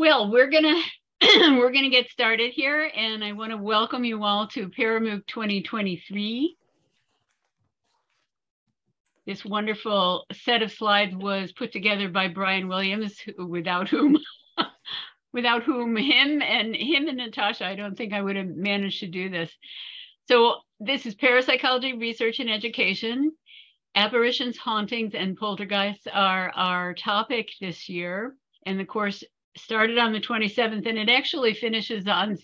Well, we're gonna we're gonna get started here, and I want to welcome you all to ParaMOOC 2023. This wonderful set of slides was put together by Brian Williams, without whom him and Natasha, I don't think I would have managed to do this. So this is Parapsychology Research and Education. Apparitions, hauntings, and poltergeists are our topic this year, and the course started on the 27th, and it actually finishes on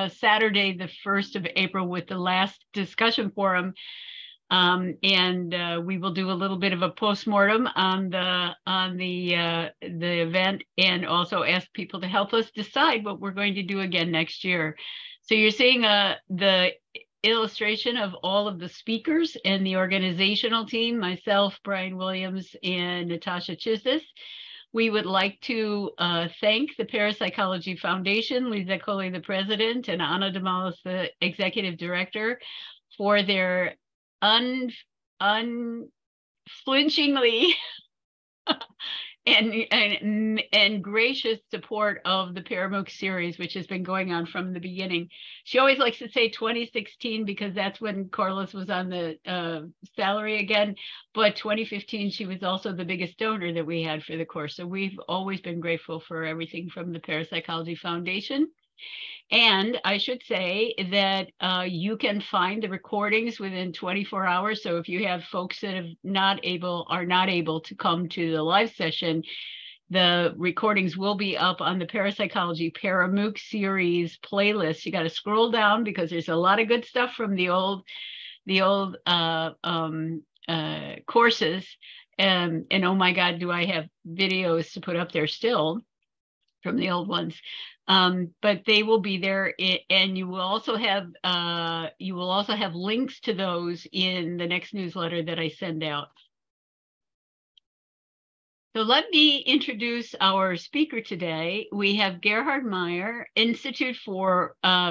Saturday, the 1st of April, with the last discussion forum. We will do a little bit of a postmortem on the event, and also ask people to help us decide what we're going to do again next year. So you're seeing the illustration of all of the speakers and the organizational team, myself, Brian Williams, and Natasha Chistis. We would like to thank the Parapsychology Foundation, Lisa Coley, the president, and Anna Damalis, the executive director, for their unflinchingly and gracious support of the ParaMOOC series, which has been going on from the beginning. She always likes to say 2016 because that's when Corliss was on the salary again, but 2015 she was also the biggest donor that we had for the course. So we've always been grateful for everything from the Parapsychology Foundation. And I should say that you can find the recordings within 24 hours. So if you have folks that are not able to come to the live session, the recordings will be up on the Parapsychology ParaMOOC series playlist. You got to scroll down because there's a lot of good stuff from the old courses. And oh my God, do I have videos to put up there still from the old ones. But they will be there, and you will also have links to those in the next newsletter that I send out. So let me introduce our speaker today. We have Gerhard Mayer,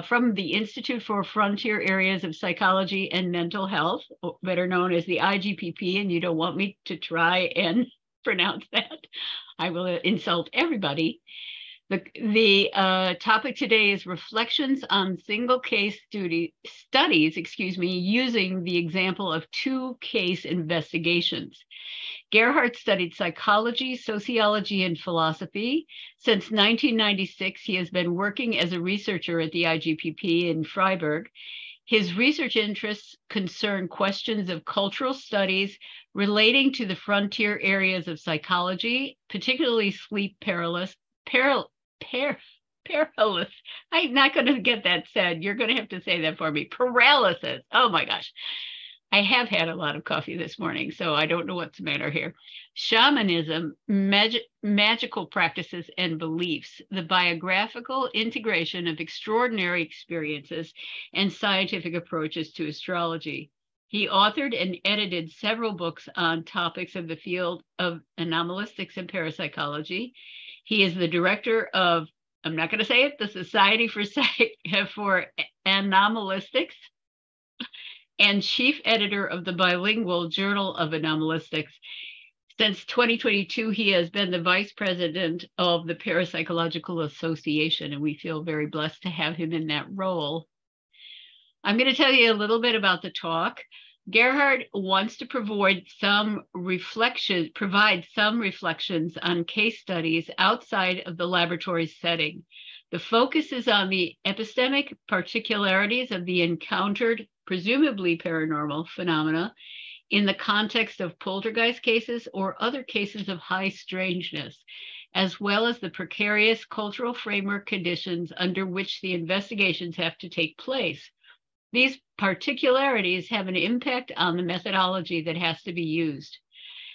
from the Institute for Frontier Areas of Psychology and Mental Health, better known as the IGPP, and you don't want me to try and pronounce that. I will insult everybody. The topic today is reflections on single case studies, using the example of 2 case investigations. Gerhard studied psychology, sociology, and philosophy. Since 1996, he has been working as a researcher at the IGPP in Freiburg. His research interests concern questions of cultural studies relating to the frontier areas of psychology, particularly sleep paralysis. I'm not going to get that said. You're going to have to say that for me. Paralysis. Oh my gosh. I have had a lot of coffee this morning, so I don't know what's the matter here. Shamanism, magical practices and beliefs, the biographical integration of extraordinary experiences and scientific approaches to astrology. He authored and edited several books on topics of the field of anomalistics and parapsychology. He is the director of, I'm not going to say it, the Society for Anomalistics, and chief editor of the bilingual Journal of Anomalistics. Since 2022, he has been the vice president of the Parapsychological Association, and we feel very blessed to have him in that role. I'm going to tell you a little bit about the talk. Gerhard wants to provide some reflections on case studies outside of the laboratory setting. The focus is on the epistemic particularities of the encountered, presumably paranormal phenomena in the context of poltergeist cases or other cases of high strangeness, as well as the precarious cultural framework conditions under which the investigations have to take place. These particularities have an impact on the methodology that has to be used.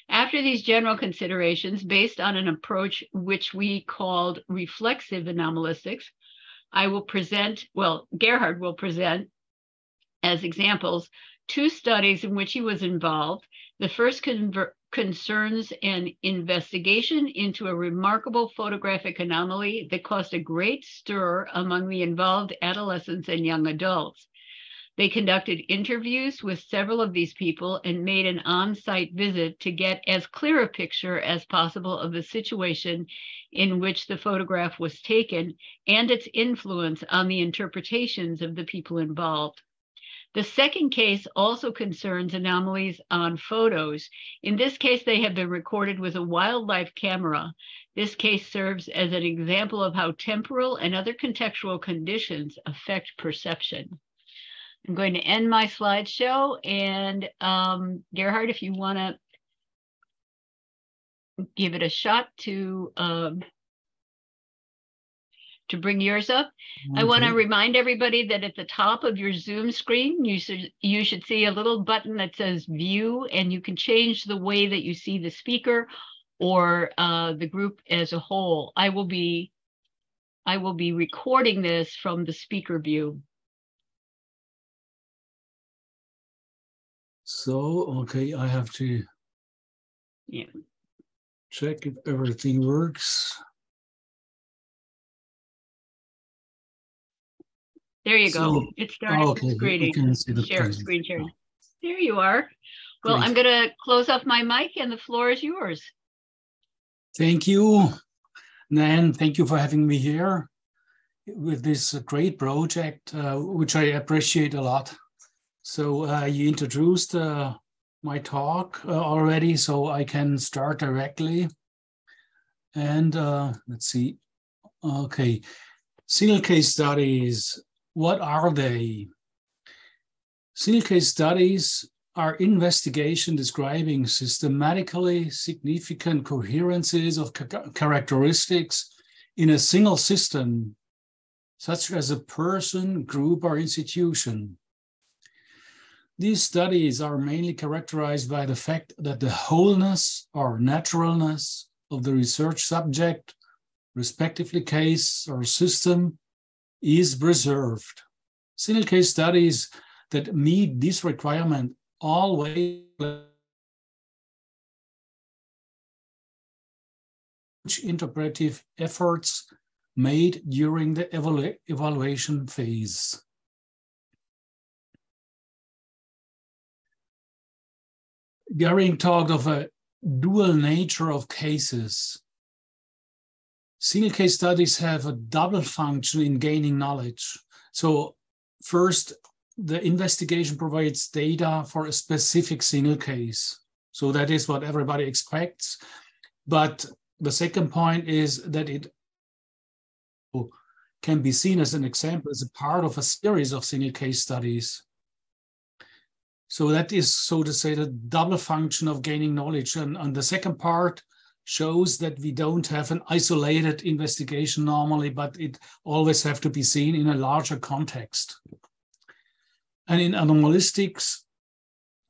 After these general considerations, based on an approach which we called reflexive anomalistics, Gerhard will present as examples 2 studies in which he was involved. The first concerns an investigation into a remarkable photographic anomaly that caused a great stir among the involved adolescents and young adults. They conducted interviews with several of these people and made an on-site visit to get as clear a picture as possible of the situation in which the photograph was taken and its influence on the interpretations of the people involved. The second case also concerns anomalies on photos. In this case, they have been recorded with a wildlife camera. This case serves as an example of how temporal and other contextual conditions affect perception. I'm going to end my slideshow, and Gerhard, if you want to give it a shot to bring yours up. Okay. I want to remind everybody that at the top of your Zoom screen, you should see a little button that says View, and you can change the way that you see the speaker or the group as a whole. I will be recording this from the speaker view. So, okay, I have to check if everything works. There you go. It started screening. Screen sharing. There you are. Well, great. I'm going to close off my mic, and the floor is yours. Thank you, Nan. Thank you for having me here with this great project, which I appreciate a lot. So you introduced my talk already, so I can start directly. And let's see. Okay, single case studies. What are they? Single case studies are investigation describing systematically significant coherences of characteristics in a single system, such as a person, group, or institution. These studies are mainly characterized by the fact that the wholeness or naturalness of the research subject, respectively case or system, is preserved. Single case studies that meet this requirement always interpretive efforts made during the evaluation phase. Goering talked of a dual nature of cases. Single case studies have a double function in gaining knowledge. So first, the investigation provides data for a specific single case. So that is what everybody expects. But the second point is that it can be seen as an example, as a part of a series of single case studies. So that is, so to say, the double function of gaining knowledge. And the second part shows that we don't have an isolated investigation normally, but it always have to be seen in a larger context. And in anomalistics,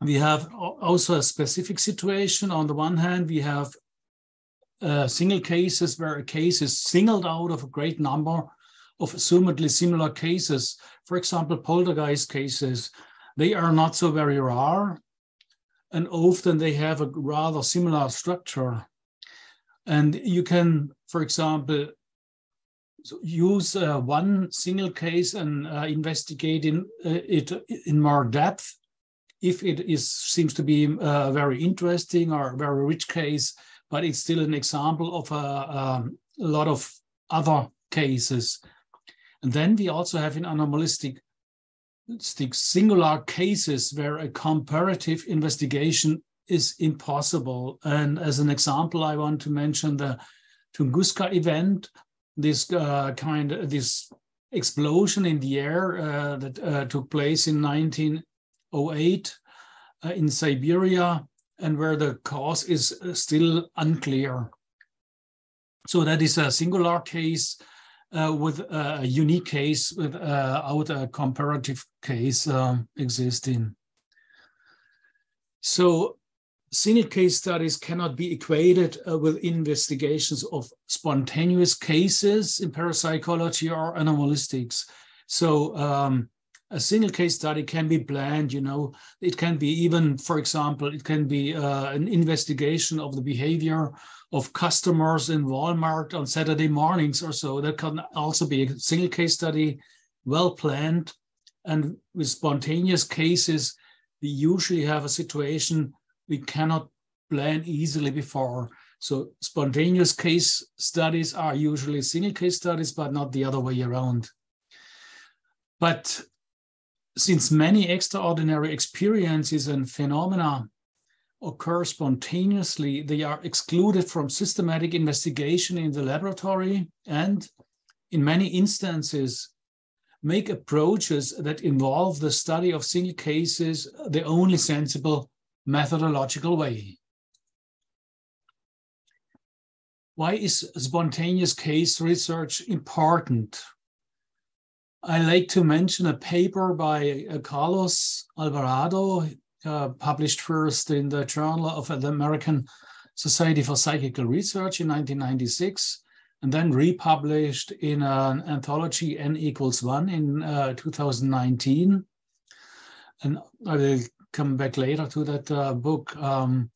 we have also a specific situation. On the one hand, we have single cases where a case is singled out of a great number of assumedly similar cases. For example, poltergeist cases, they are not so very rare, and often they have a rather similar structure. And you can, for example, use one single case and investigate it in more depth. If it seems to be a very interesting or very rich case, but it's still an example of a lot of other cases. And then we also have in anomalistic singular cases where a comparative investigation is impossible. And as an example, I want to mention the Tunguska event, this this explosion in the air that took place in 1908 in Siberia, and where the cause is still unclear. So that is a singular case with a unique case without a comparative case existing. So single case studies cannot be equated with investigations of spontaneous cases in parapsychology or anomalistics. So a single case study can be planned, it can be even, for example, it can be an investigation of the behavior of customers in Walmart on Saturday mornings or so. That can also be a single case study, well planned. And with spontaneous cases, we usually have a situation we cannot plan easily before. So spontaneous case studies are usually single case studies, but not the other way around. But since many extraordinary experiences and phenomena occur spontaneously, they are excluded from systematic investigation in the laboratory and, in many instances, make approaches that involve the study of single cases the only sensible methodological way. Why is spontaneous case research important? I like to mention a paper by Carlos Alvarado, published first in the Journal of the American Society for Psychical Research in 1996, and then republished in an anthology N=1 in 2019. And I will come back later to that book. And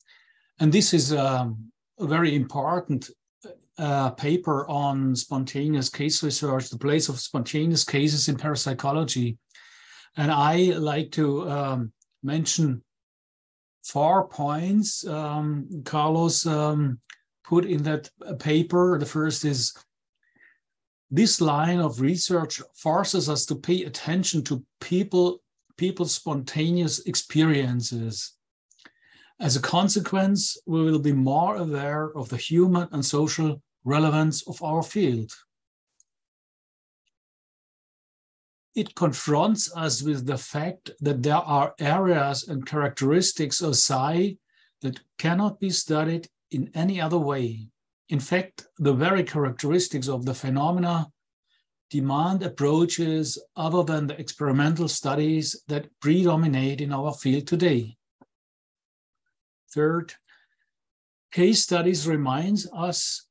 this is a very important paper on spontaneous case research, the place of spontaneous cases in parapsychology. And I like to mention 4 points Carlos put in that paper. The first is, this line of research forces us to pay attention to people's spontaneous experiences. As a consequence, we will be more aware of the human and social relevance of our field. It confronts us with the fact that there are areas and characteristics of psi that cannot be studied in any other way. In fact, the very characteristics of the phenomena demand approaches other than the experimental studies that predominate in our field today. Third, case studies reminds us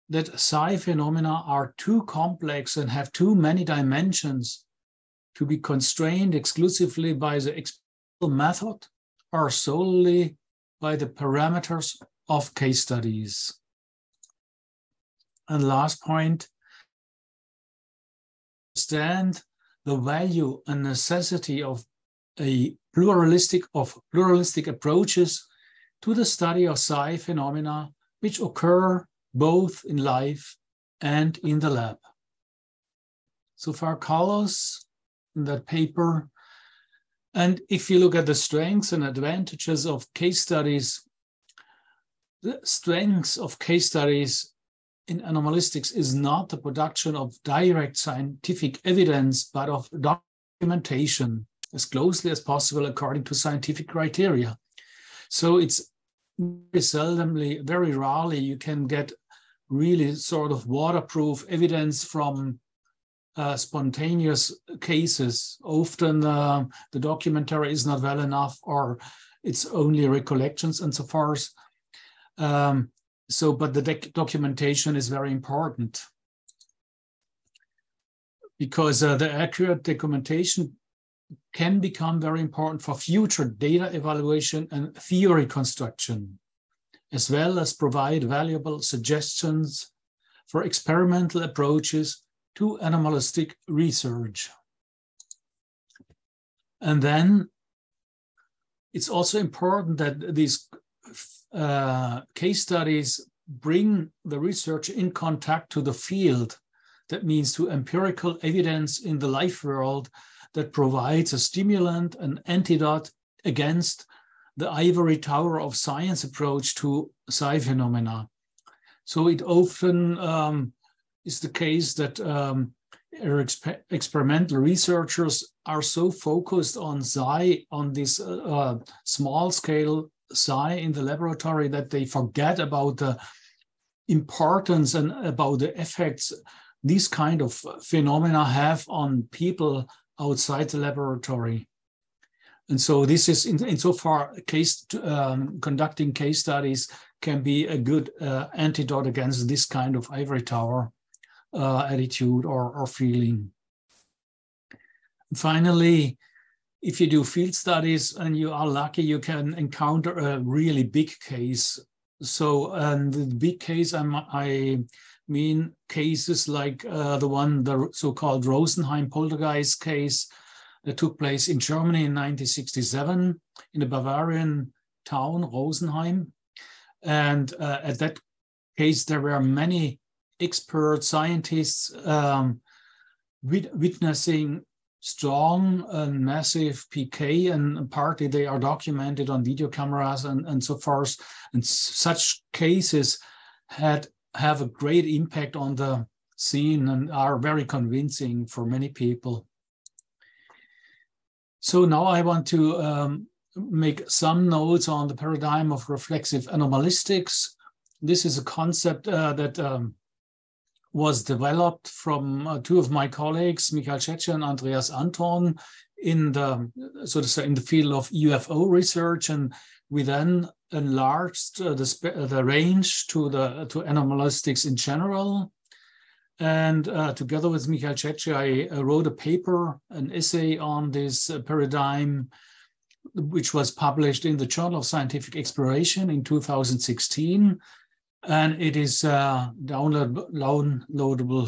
that psi phenomena are too complex and have too many dimensions to be constrained exclusively by the experimental method or solely by the parameters of case studies. And last point, understand the value and necessity of pluralistic approaches to the study of psi phenomena, which occur both in life and in the lab. So far, Carlos in that paper. And if you look at the strengths and advantages of case studies, the strengths of case studies in anomalistics is not the production of direct scientific evidence, but of documentation as closely as possible according to scientific criteria. So it's very rarely you can get really sort of waterproof evidence from spontaneous cases. Often the documentary is not well enough, or it's only recollections and so forth. But the documentation is very important, because the accurate documentation can become very important for future data evaluation and theory construction, as well as provide valuable suggestions for experimental approaches to anomalistic research. And then it's also important that these case studies bring the researcher in contact to the field. That means to empirical evidence in the life world that provides a stimulant, an antidote against the ivory tower of science approach to psi phenomena. So it often is the case that experimental researchers are so focused on psi, on this small scale psi in the laboratory, that they forget about the importance and about the effects these kind of phenomena have on people outside the laboratory. And so this is, insofar, conducting case studies can be a good antidote against this kind of ivory tower attitude or feeling. And finally, if you do field studies and you are lucky, you can encounter a really big case. So, and the big case, I mean cases like the so-called Rosenheim poltergeist case, that took place in Germany in 1967 in the Bavarian town Rosenheim. And at that case, there were many expert scientists witnessing strong and massive PK, and partly they are documented on video cameras and so forth. And such cases have a great impact on the scene and are very convincing for many people. So now I want to make some notes on the paradigm of reflexive anomalistics. This is a concept that was developed from two of my colleagues, Michael Schetscher and Andreas Anton, in the, so to say, in the field of UFO research, and we then enlarged the range to anomalistics in general. And together with Michael Schetscher, I wrote a paper, an essay on this paradigm, which was published in the Journal of Scientific Exploration in 2016. And it is downloadable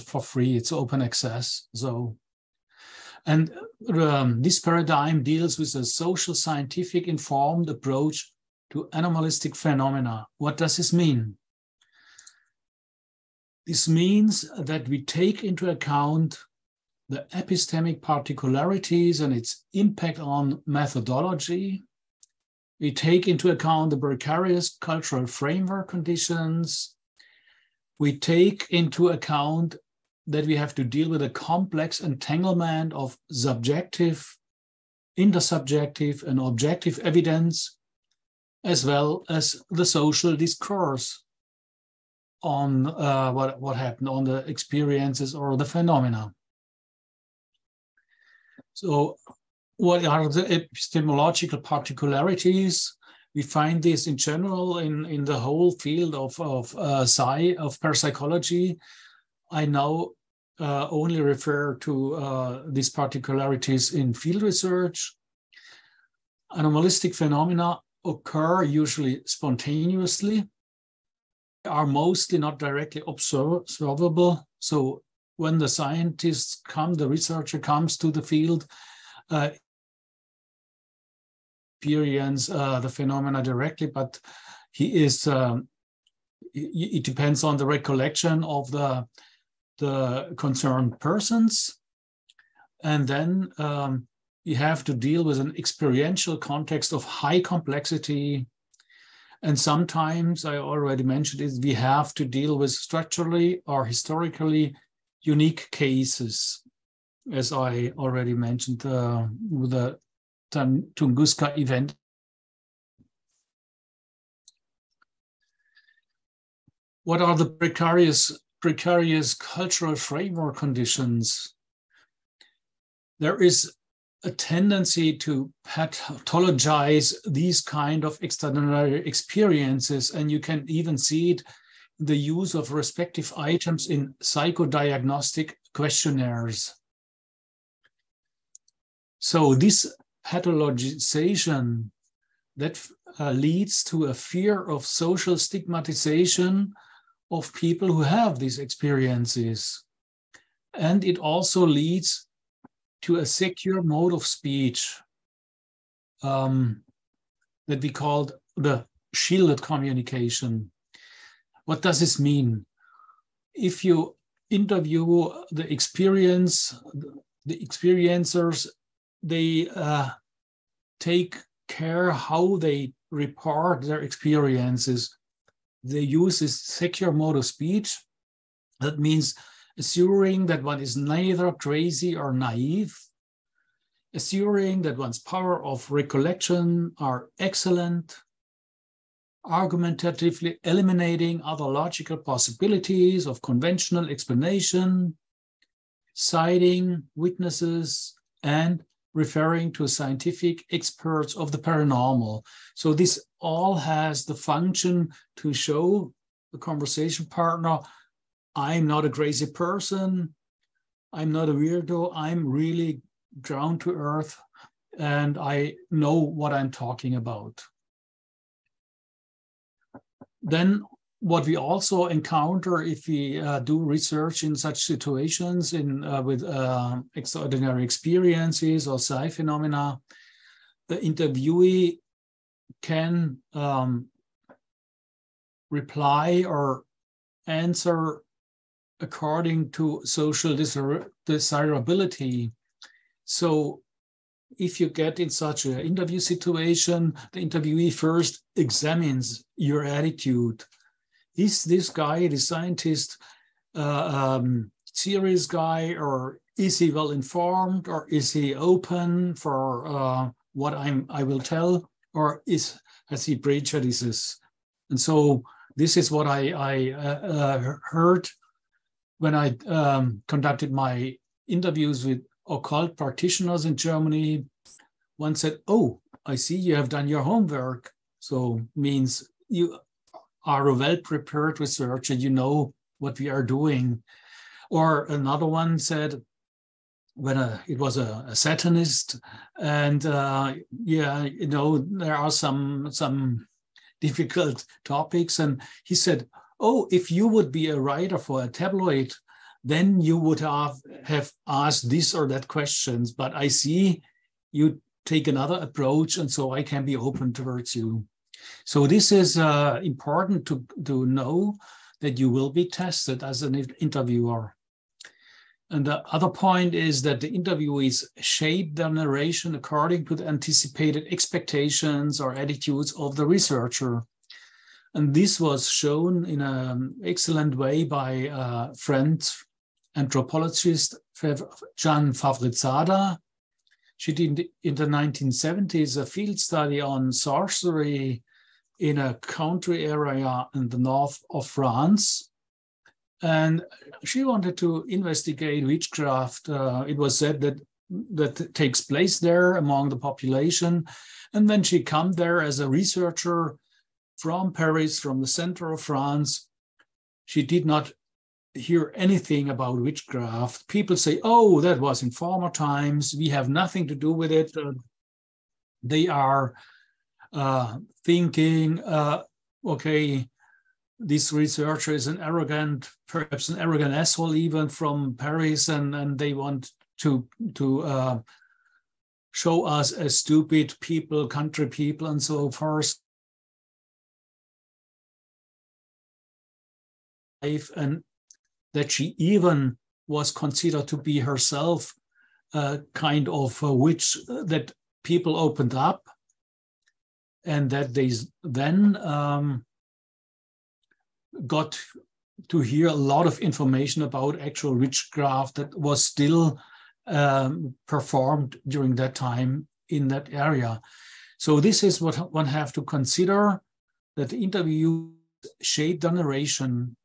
for free. It's open access. So, and this paradigm deals with a social scientific informed approach to anomalistic phenomena. What does this mean? This means that we take into account the epistemic particularities and its impact on methodology. We take into account the precarious cultural framework conditions. We take into account that we have to deal with a complex entanglement of subjective, intersubjective, and objective evidence, as well as the social discourse on what happened, on the experiences or the phenomena. So what are the epistemological particularities? We find this in general in the whole field of parapsychology. I now only refer to these particularities in field research. Anomalistic phenomena occur usually spontaneously, are mostly not directly observable. So when the scientists come, the researcher comes to the field, experience the phenomena directly, but he is, it depends on the recollection of the concerned persons. And then you have to deal with an experiential context of high complexity. And sometimes, I already mentioned it, we have to deal with structurally or historically unique cases, as I already mentioned with the Tunguska event. What are the precarious cultural framework conditions? There is a tendency to pathologize these kind of extraordinary experiences, and you can even see it in the use of respective items in psychodiagnostic questionnaires. So this pathologization that leads to a fear of social stigmatization of people who have these experiences. And it also leads to a secure mode of speech that we called the shielded communication. What does this mean? If you interview the experiencers, they take care how they report their experiences. They use this secure mode of speech. That means assuring that one is neither crazy or naive, assuring that one's power of recollection are excellent, argumentatively eliminating other logical possibilities of conventional explanation, citing witnesses, and referring to scientific experts of the paranormal. So this all has the function to show the conversation partner, I'm not a crazy person, I'm not a weirdo, I'm really ground to earth, and I know what I'm talking about. Then what we also encounter if we do research in such situations with extraordinary experiences or psi phenomena, the interviewee can reply or answer according to social desirability. So if you get in such an interview situation, the interviewee first examines your attitude. Is this guy, the scientist, serious guy, or is he well informed, or is he open for what I will tell, or has he prejudices? And so this is what I heard when I conducted my interviews with occult practitioners in Germany. One said, "Oh, I see you have done your homework." So means you are a well-prepared researcher, you know what we are doing. Or another one said, when it was a Satanist, and yeah, you know, there are some difficult topics, and he said, "Oh, if you would be a writer for a tabloid, then you would have asked this or that questions, but I see you take another approach, and so I can be open towards you." So this is important to know that you will be tested as an interviewer. And the other point is that the interviewees shape their narration according to the anticipated expectations or attitudes of the researcher. And this was shown in an excellent way by French anthropologist Jeanne Favrizada. She did in the 1970s a field study on sorcery in a country area in the north of France. And she wanted to investigate witchcraft. It was said that takes place there among the population. And when she came there as a researcher from Paris, from the center of France, she did not hear anything about witchcraft. People say, "Oh, that was in former times. We have nothing to do with it." They are thinking, okay, this researcher is perhaps an arrogant asshole even from Paris, and they want to show us as stupid people, country people, and so forth. And that she even was considered to be herself a kind of a witch that people opened up, and that they then got to hear a lot of information about actual witchcraft that was still performed during that time in that area. So this is what one have to consider, that the interview shape the narration.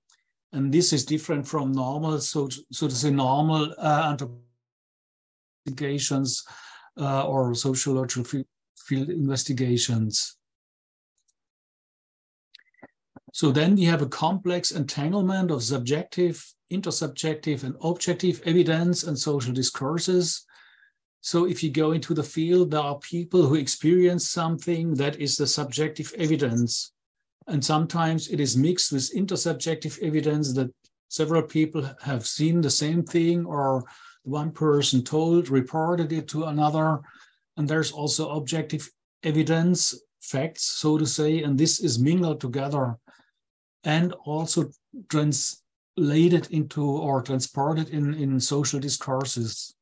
And this is different from normal, so to say, normal investigations or sociological field investigations. So then we have a complex entanglement of subjective, intersubjective, and objective evidence and social discourses. So if you go into the field, there are people who experience something that is the subjective evidence. And sometimes it is mixed with intersubjective evidence that several people have seen the same thing, or one person reported it to another. And there's also objective evidence, facts, so to say, and this is mingled together and also translated into or transported in social discourses.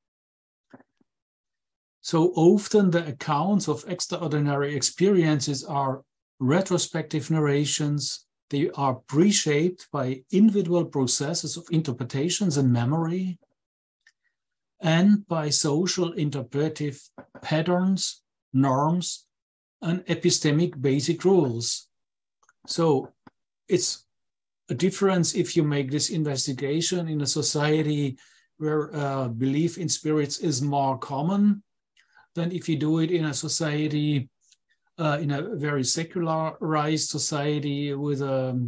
So often the accounts of extraordinary experiences are retrospective narrations. They are pre-shaped by individual processes of interpretations and memory, and by social interpretive patterns, norms, and epistemic basic rules. So it's a difference if you make this investigation in a society where belief in spirits is more common than if you do it in a society, in a very secularized society with a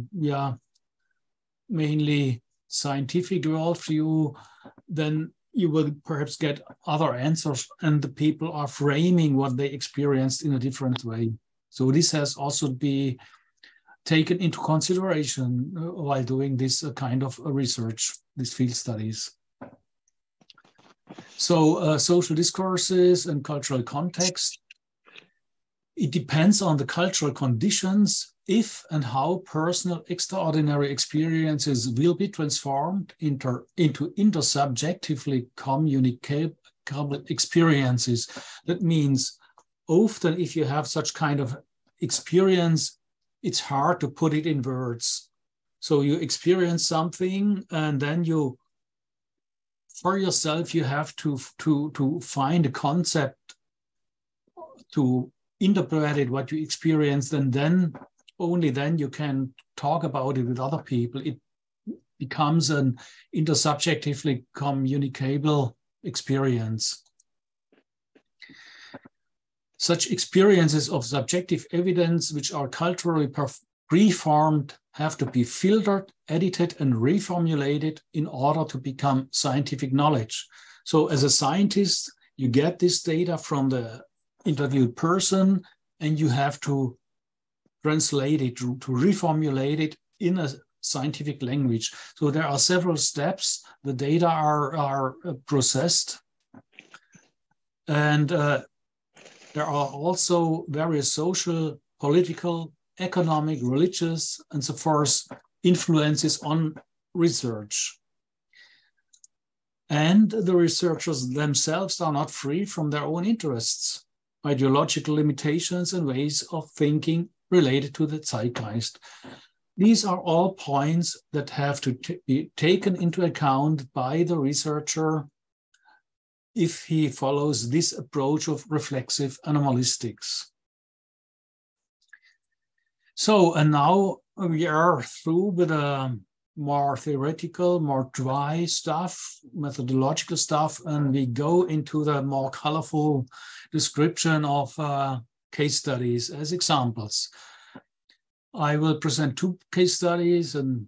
mainly scientific worldview. Then you will perhaps get other answers, and the people are framing what they experienced in a different way. So this has also to be taken into consideration while doing this kind of research, these field studies. So social discourses and cultural context. It depends on the cultural conditions if and how personal extraordinary experiences will be transformed into intersubjectively communicable experiences. That means often if you have such kind of experience, it's hard to put it in words. So you experience something and then you, for yourself, you have to find a concept to interpret it, what you experienced, and then only then you can talk about it with other people. It becomes an intersubjectively communicable experience. Such experiences of subjective evidence, which are culturally preformed, have to be filtered, edited, and reformulated in order to become scientific knowledge. So as a scientist, you get this data from the interviewed person, and you have to translate it, to reformulate it in a scientific language. So there are several steps. The data are processed, and there are also various social, political, economic, religious, and so forth influences on research. And the researchers themselves are not free from their own interests, ideological limitations, and ways of thinking related to the zeitgeist. These are all points that have to be taken into account by the researcher if he follows this approach of reflexive anomalistics. So, and now we are through with a more theoretical, more dry stuff, methodological stuff, and we go into the more colorful description of case studies as examples. I will present two case studies, and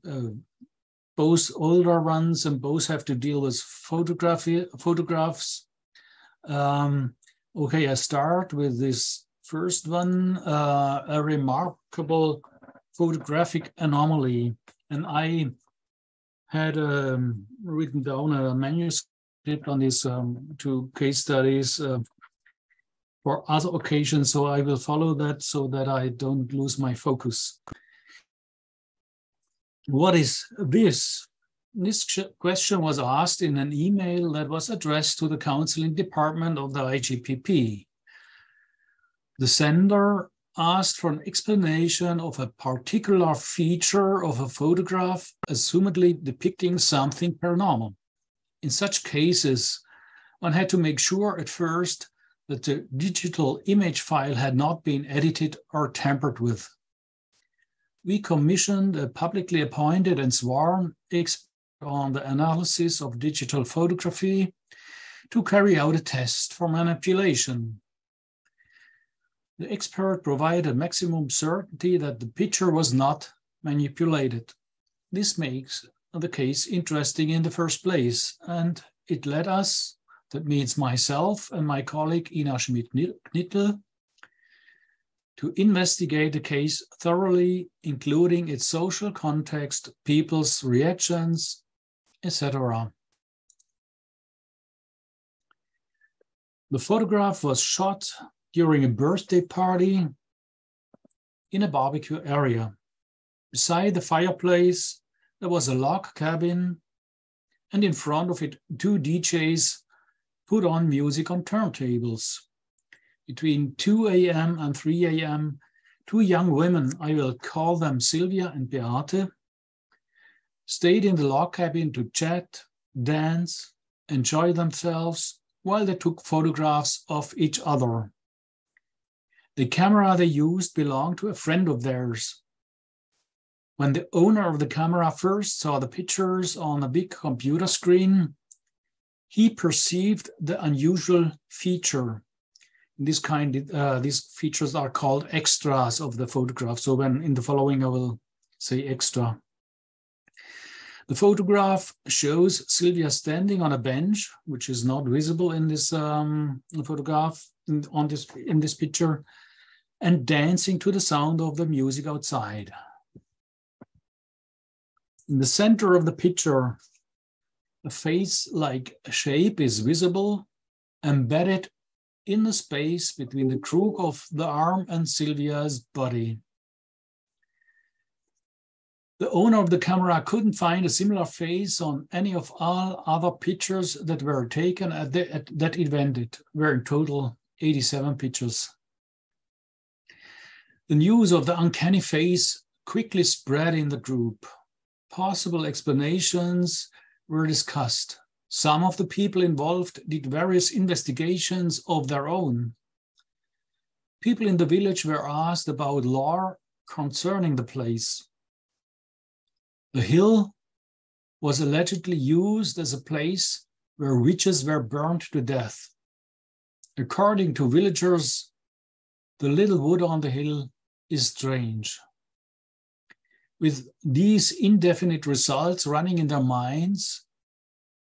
both older ones, and both have to deal with photographs. Okay, I start with this first one, a remarkable photographic anomaly. And I had written down a manuscript on these two case studies for other occasions, so I will follow that so that I don't lose my focus. What is this? This question was asked in an email that was addressed to the counseling department of the IGPP. The sender asked for an explanation of a particular feature of a photograph, assumedly depicting something paranormal. In such cases, one had to make sure at first that the digital image file had not been edited or tampered with. We commissioned a publicly appointed and sworn expert on the analysis of digital photography to carry out a test for manipulation. The expert provided maximum certainty that the picture was not manipulated. This makes the case interesting in the first place, and it led us, that means myself and my colleague Ina Schmidt-Knittel, to investigate the case thoroughly, including its social context, people's reactions, etc. The photograph was shot during a birthday party in a barbecue area. Beside the fireplace, there was a log cabin, and in front of it, two DJs put on music on turntables. Between 2 a.m. and 3 a.m., two young women, I will call them Sylvia and Beate, stayed in the log cabin to chat, dance, enjoy themselves while they took photographs of each other. The camera they used belonged to a friend of theirs. When the owner of the camera first saw the pictures on a big computer screen, he perceived the unusual feature. These features are called extras of the photograph. So when in the following, I will say extra. The photograph shows Sylvia standing on a bench, which is not visible in this photograph, in this picture, and dancing to the sound of the music outside. In the center of the picture, a face-like shape is visible, embedded in the space between the crook of the arm and Sylvia's body. The owner of the camera couldn't find a similar face on any of all other pictures that were taken at that event. It were in total 87 pictures. The news of the uncanny face quickly spread in the group. Possible explanations were discussed. Some of the people involved did various investigations of their own. People in the village were asked about lore concerning the place. The hill was allegedly used as a place where witches were burned to death. According to villagers, the little wood on the hill is strange. With these indefinite results running in their minds,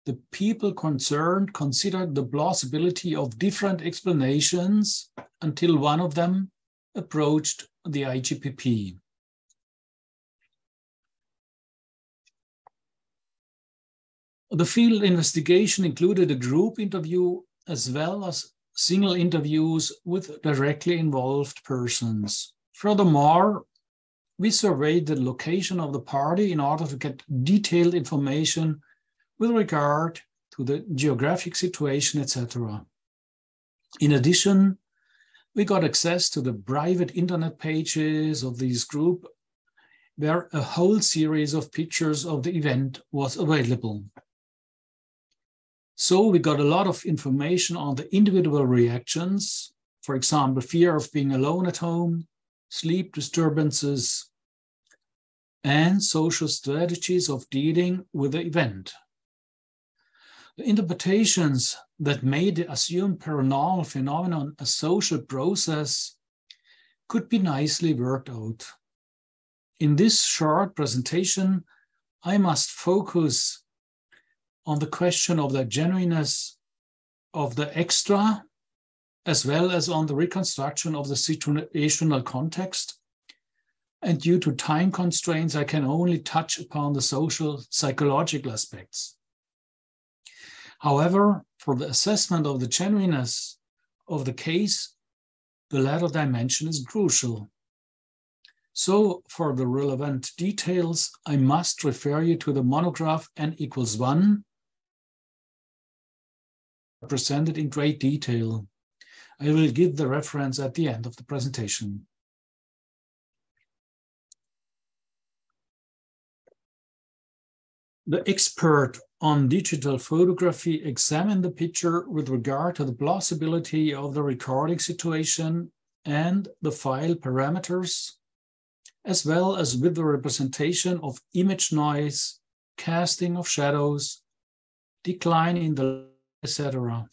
the people concerned considered the plausibility of different explanations until one of them approached the IGPP. The field investigation included a group interview as well as single interviews with directly involved persons. Furthermore, we surveyed the location of the party in order to get detailed information with regard to the geographic situation, etc. In addition, we got access to the private internet pages of this group, where a whole series of pictures of the event was available. So we got a lot of information on the individual reactions, for example, fear of being alone at home, sleep disturbances, and social strategies of dealing with the event. The interpretations that made the assumed paranormal phenomenon a social process could be nicely worked out. In this short presentation, I must focus on the question of the genuineness of the extra, as well as on the reconstruction of the situational context. And due to time constraints, I can only touch upon the social psychological aspects. However, for the assessment of the genuineness of the case, the latter dimension is crucial. So for the relevant details, I must refer you to the monograph N=1, presented in great detail. I will give the reference at the end of the presentation. The expert on digital photography examined the picture with regard to the plausibility of the recording situation and the file parameters, as well as with the representation of image noise, casting of shadows, decline in the etc.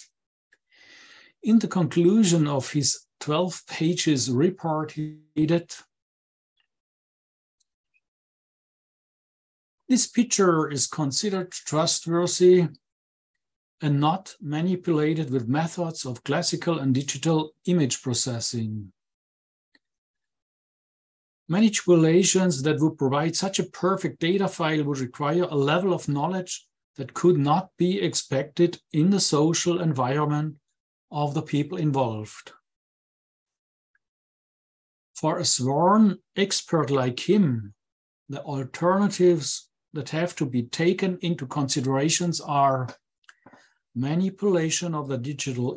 In the conclusion of his 12 pages report, he stated, "This picture is considered trustworthy and not manipulated with methods of classical and digital image processing. Manipulations that would provide such a perfect data file would require a level of knowledge that could not be expected in the social environment of the people involved. For a sworn expert like him, the alternatives that have to be taken into considerations are manipulation of the digital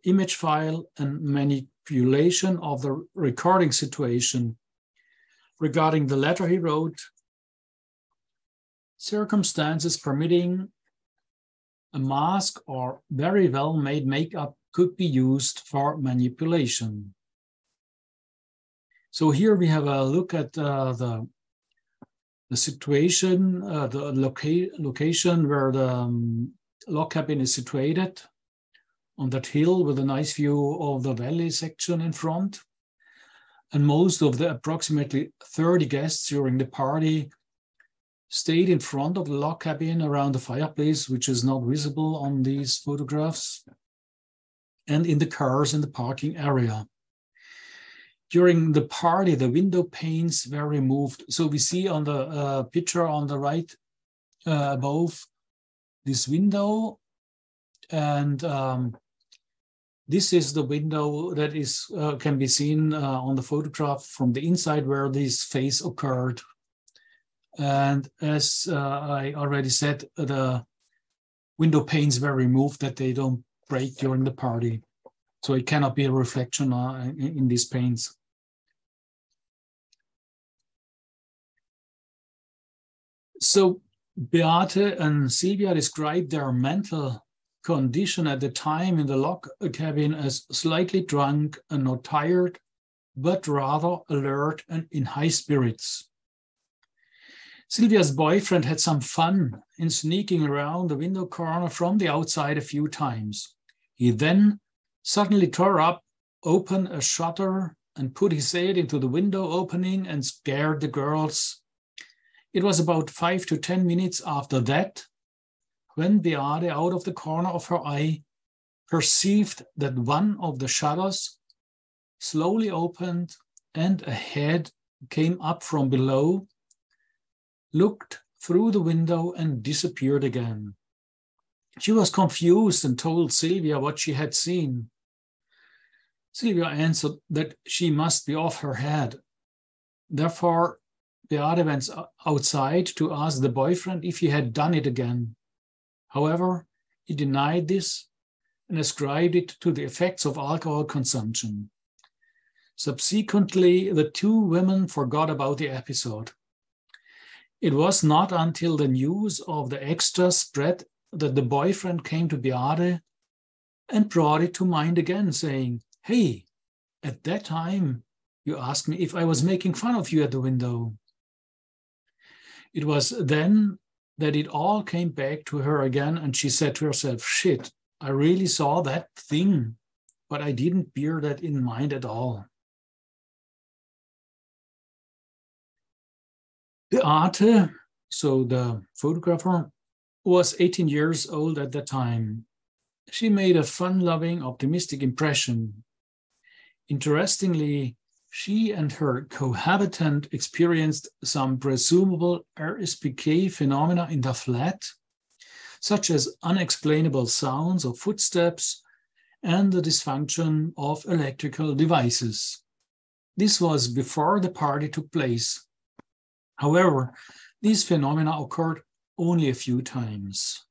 image file and manipulation of the recording situation. Regarding the latter, he wrote, circumstances permitting, a mask or very well-made makeup could be used for manipulation." So here we have a look at the situation, the location where the log cabin is situated on that hill with a nice view of the valley section in front. And most of the approximately 30 guests during the party stayed in front of the log cabin around the fireplace, which is not visible on these photographs, and in the cars in the parking area. During the party, the window panes were removed. So we see on the picture on the right above this window, and this is the window that is can be seen on the photograph from the inside where this phase occurred. And as I already said, the window panes were removed that they don't break during the party. So it cannot be a reflection in these panes. So Beate and Silvia described their mental condition at the time in the log cabin as slightly drunk and not tired, but rather alert and in high spirits. Silvia's boyfriend had some fun in sneaking around the window corner from the outside a few times. He then suddenly tore open a shutter and put his head into the window opening and scared the girls. It was about 5 to 10 minutes after that when Beate, out of the corner of her eye, perceived that one of the shutters slowly opened and a head came up from below, looked through the window and disappeared again. She was confused and told Silvia what she had seen. Silvia answered that she must be off her head. Therefore, Beate went outside to ask the boyfriend if he had done it again. However, he denied this and ascribed it to the effects of alcohol consumption. Subsequently, the two women forgot about the episode. It was not until the news of the extra spread that the boyfriend came to Beate and brought it to mind again, saying, "Hey, at that time, you asked me if I was making fun of you at the window." It was then that it all came back to her again, and she said to herself, "Shit, I really saw that thing, but I didn't bear that in mind at all." Beate, so the photographer, was 18 years old at the time. She made a fun-loving, optimistic impression. Interestingly, she and her cohabitant experienced some presumable RSPK phenomena in the flat, such as unexplainable sounds of footsteps and the dysfunction of electrical devices. This was before the party took place. However, these phenomena occurred only a few times.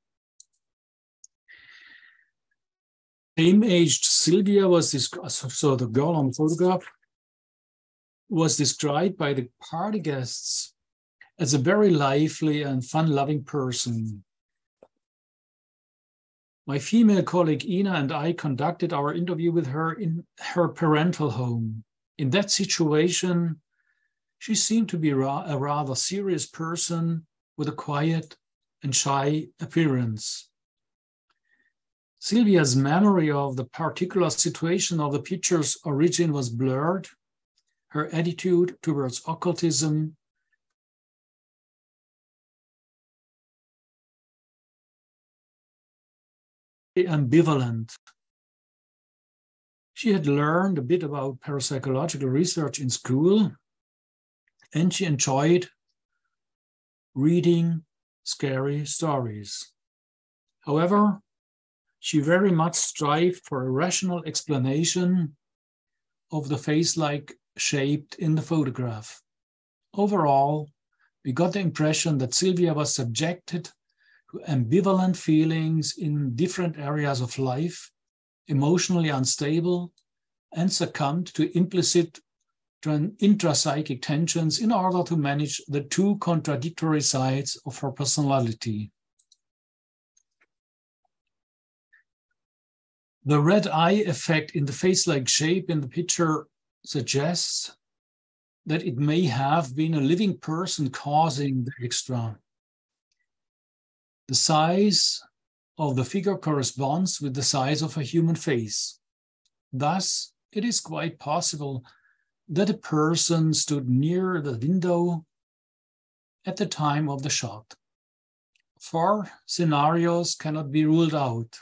Same-aged Silvia was so the girl on the photograph was described by the party guests as a very lively and fun-loving person. My female colleague Ina and I conducted our interview with her in her parental home. In that situation, she seemed to be a rather serious person with a quiet and shy appearance. Silvia's memory of the particular situation of the picture's origin was blurred. Her attitude towards occultism ambivalent. She had learned a bit about parapsychological research in school, and she enjoyed reading scary stories. However, she very much strived for a rational explanation of the face-like shaped in the photograph. Overall, we got the impression that Silvia was subjected to ambivalent feelings in different areas of life, emotionally unstable, and succumbed to implicit intrapsychic tensions in order to manage the two contradictory sides of her personality. The red eye effect in the face-like shape in the picture suggests that it may have been a living person causing the extra. The size of the figure corresponds with the size of a human face. Thus, it is quite possible that a person stood near the window at the time of the shot. 4 scenarios cannot be ruled out.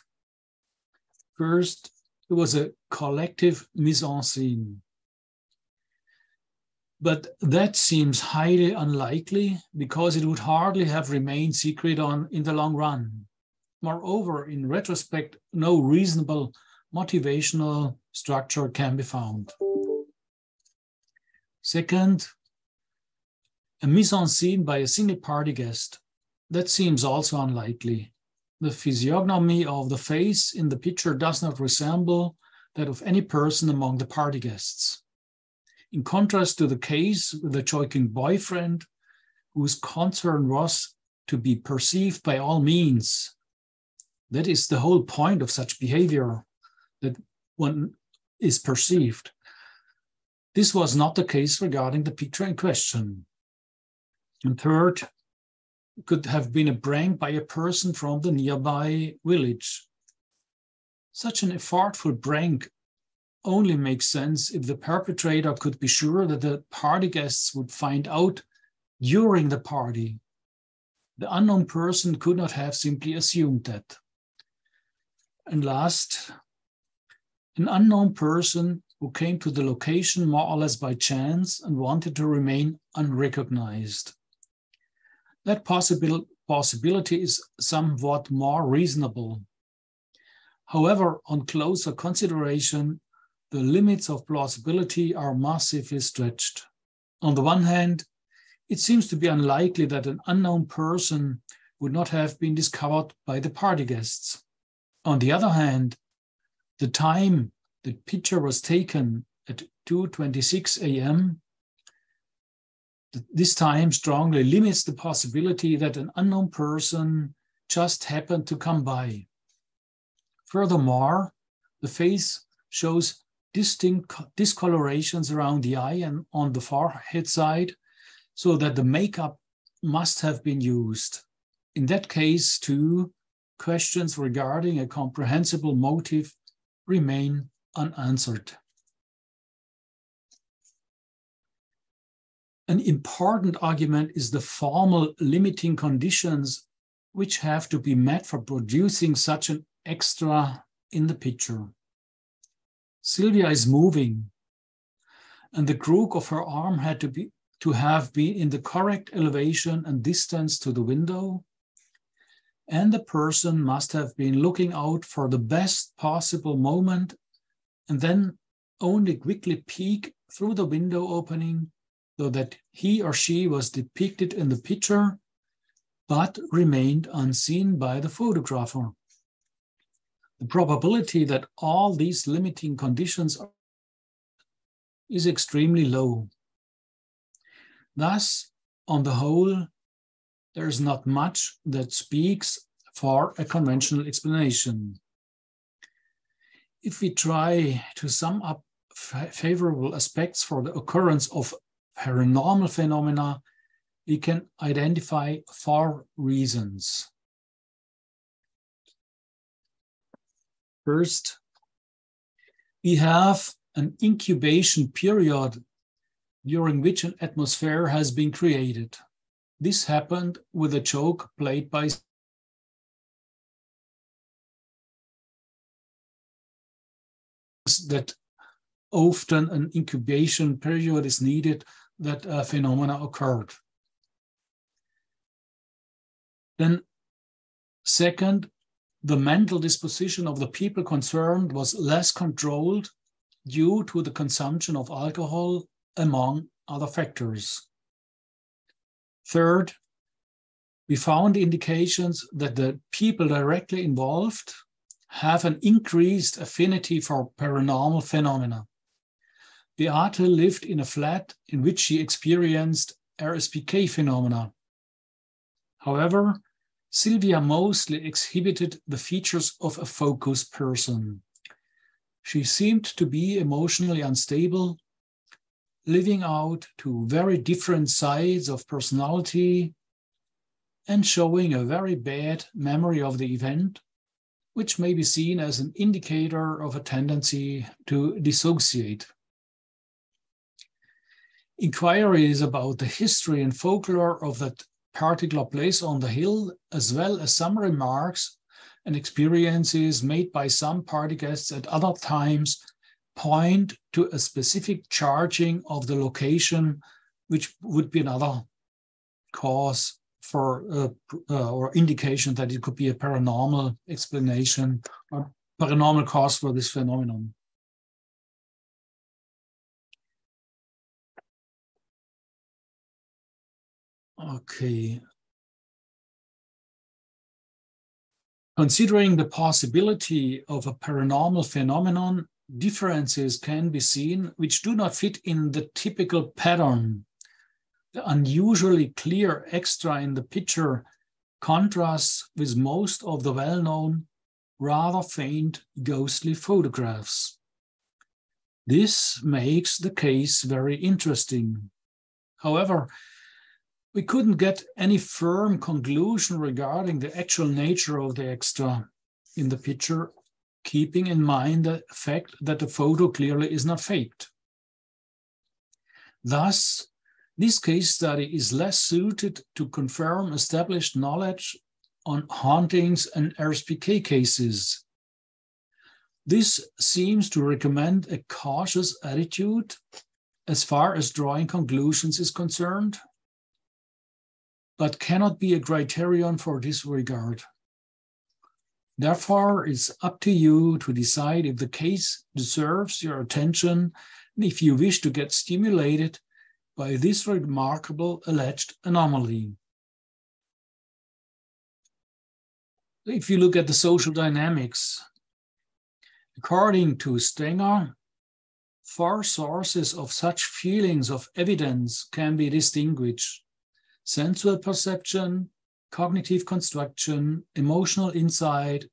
First, it was a collective mise en scène. But that seems highly unlikely because it would hardly have remained secret in the long run. Moreover, in retrospect, no reasonable motivational structure can be found. Second, a mise-en-scene by a single party guest. That seems also unlikely. The physiognomy of the face in the picture does not resemble that of any person among the party guests. In contrast to the case with the joking boyfriend, whose concern was to be perceived by all means. That is the whole point of such behavior, that one is perceived. This was not the case regarding the picture in question. And third, it could have been a prank by a person from the nearby village. Such an effortful prank only makes sense if the perpetrator could be sure that the party guests would find out during the party. The unknown person could not have simply assumed that. And last, an unknown person who came to the location more or less by chance and wanted to remain unrecognized. That possibility is somewhat more reasonable. However, on closer consideration, the limits of plausibility are massively stretched. On the one hand, it seems to be unlikely that an unknown person would not have been discovered by the party guests. On the other hand, the time the picture was taken at 2:26 a.m., this time strongly limits the possibility that an unknown person just happened to come by. Furthermore, the face shows distinct discolorations around the eye and on the forehead side, so that the makeup must have been used. In that case, too, questions regarding a comprehensible motive remain unanswered. An important argument is the formal limiting conditions which have to be met for producing such an extra in the picture. Sylvia is moving, and the crook of her arm had to have been in the correct elevation and distance to the window, and the person must have been looking out for the best possible moment and then only quickly peek through the window opening so that he or she was depicted in the picture but remained unseen by the photographer. The probability that all these limiting conditions is extremely low. Thus, on the whole, there is not much that speaks for a conventional explanation. If we try to sum up favorable aspects for the occurrence of paranormal phenomena, we can identify 4 reasons. First, we have an incubation period during which an atmosphere has been created. This happened with a joke played by that often an incubation period is needed that a phenomena occurred. Then, second, the mental disposition of the people concerned was less controlled due to the consumption of alcohol, among other factors. Third, we found indications that the people directly involved have an increased affinity for paranormal phenomena. Beate lived in a flat in which she experienced RSPK phenomena. However, Sylvia mostly exhibited the features of a focused person. She seemed to be emotionally unstable, living out 2 very different sides of personality and showing a very bad memory of the event, which may be seen as an indicator of a tendency to dissociate. Inquiries about the history and folklore of that particular place on the hill, as well as some remarks and experiences made by some party guests at other times, point to a specific charging of the location, which would be another cause for or indication that it could be a paranormal explanation or paranormal cause for this phenomenon. Okay. Considering the possibility of a paranormal phenomenon, differences can be seen which do not fit in the typical pattern. The unusually clear extra in the picture contrasts with most of the well-known, rather faint, ghostly photographs. This makes the case very interesting. However, we couldn't get any firm conclusion regarding the actual nature of the extra in the picture, keeping in mind the fact that the photo clearly is not faked. Thus, this case study is less suited to confirm established knowledge on hauntings and RSPK cases. This seems to recommend a cautious attitude as far as drawing conclusions is concerned, but cannot be a criterion for this regard. Therefore, it's up to you to decide if the case deserves your attention and if you wish to get stimulated by this remarkable alleged anomaly. If you look at the social dynamics, according to Stenger, 4 sources of such feelings of evidence can be distinguished: sensual perception, cognitive construction, emotional insight,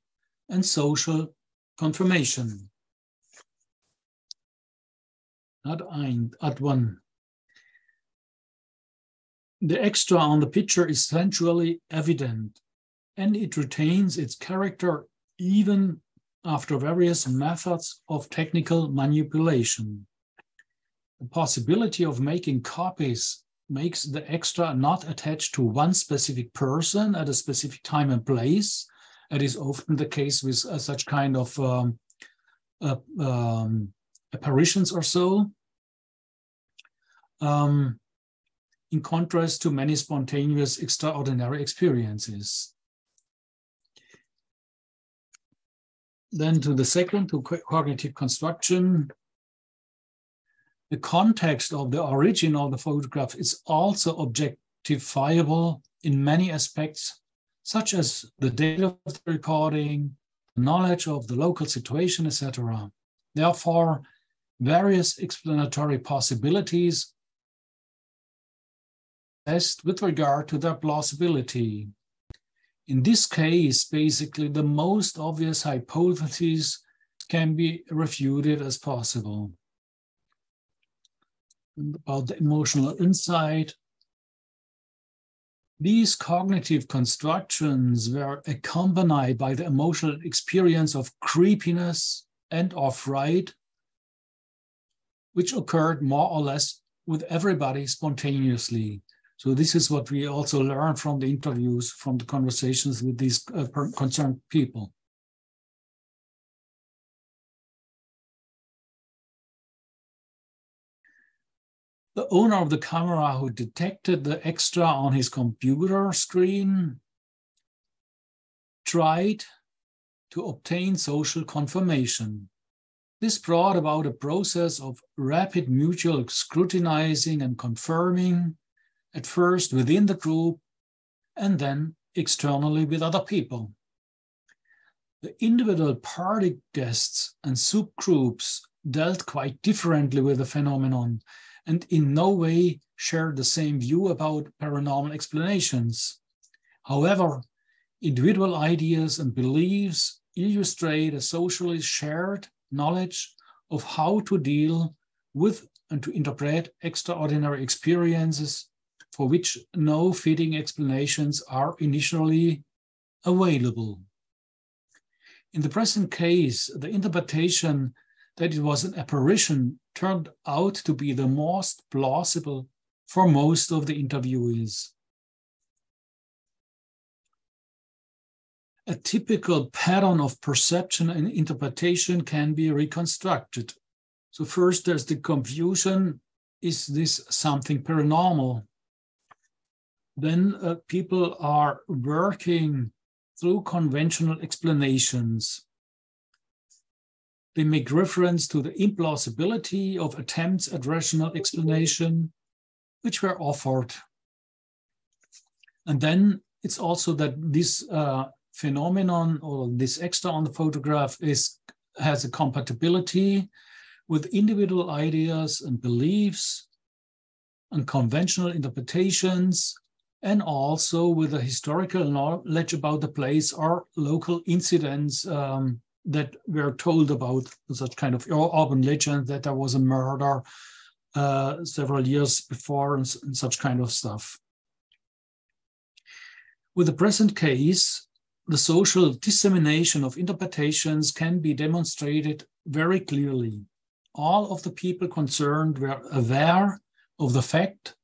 and social confirmation. Add one. The extra on the picture is sensually evident, and it retains its character even after various methods of technical manipulation. The possibility of making copies makes the extra not attached to one specific person at a specific time and place. That is often the case with such kind of apparitions or so. In contrast to many spontaneous, extraordinary experiences. Then to the second, to cognitive construction. The context of the origin of the photograph is also objectifiable in many aspects, such as the date of the recording, knowledge of the local situation, etc. Therefore, various explanatory possibilities exist with regard to their plausibility. In this case, basically, the most obvious hypotheses can be refuted as possible. And about the emotional insight, these cognitive constructions were accompanied by the emotional experience of creepiness and of fright, which occurred more or less with everybody spontaneously. So this is what we also learn from the interviews, from the conversations with these concerned people. The owner of the camera who detected the extra on his computer screen tried to obtain social confirmation. This brought about a process of rapid mutual scrutinizing and confirming, at first within the group and then externally with other people. The individual party guests and subgroups dealt quite differently with the phenomenon and in no way shared the same view about paranormal explanations. However, individual ideas and beliefs illustrate a socially shared knowledge of how to deal with and to interpret extraordinary experiences for which no fitting explanations are initially available. In the present case, the interpretation that it was an apparition turned out to be the most plausible for most of the interviewees. A typical pattern of perception and interpretation can be reconstructed. So first there's the confusion, is this something paranormal? Then people are working through conventional explanations. They make reference to the implausibility of attempts at rational explanation, which were offered. And then it's also that this phenomenon, or this extra on the photograph, has a compatibility with individual ideas and beliefs and conventional interpretations, and also with a historical knowledge about the place or local incidents that were told about, such kind of urban legend that there was a murder several years before and such kind of stuff. With the present case, the social dissemination of interpretations can be demonstrated very clearly. All of the people concerned were aware of the fact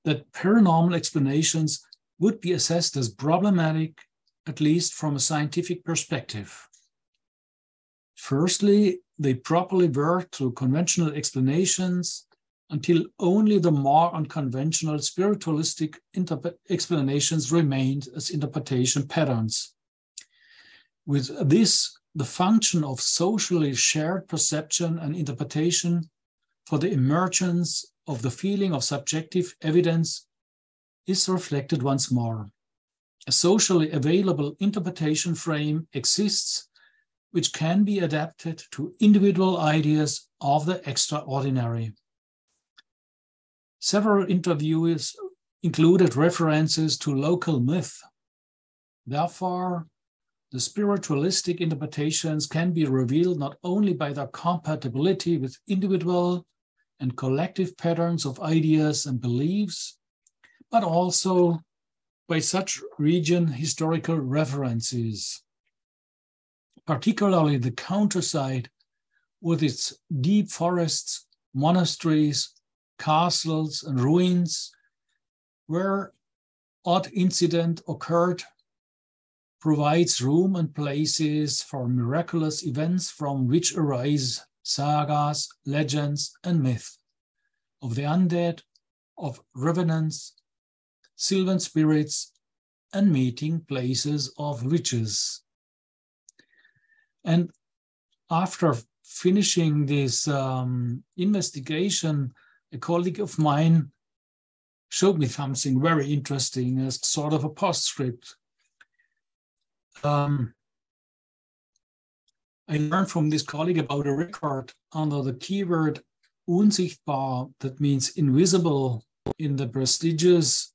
that paranormal explanations would be assessed as problematic, at least from a scientific perspective. Firstly, they properly worked through conventional explanations until only the more unconventional spiritualistic explanations remained as interpretation patterns. With this, the function of socially shared perception and interpretation for the emergence of the feeling of subjective evidence is reflected once more. A socially available interpretation frame exists which can be adapted to individual ideas of the extraordinary. Several interviews included references to local myth. Therefore, the spiritualistic interpretations can be revealed not only by their compatibility with individual and collective patterns of ideas and beliefs, but also by such region historical references. Particularly the countryside, with its deep forests, monasteries, castles, and ruins, where odd incident occurred, provides room and places for miraculous events from which arise sagas, legends, and myth of the undead, of revenants, sylvan spirits, and meeting places of witches. And after finishing this investigation, a colleague of mine showed me something very interesting as sort of a postscript. I learned from this colleague about a record under the keyword unsichtbar, that means invisible, in the prestigious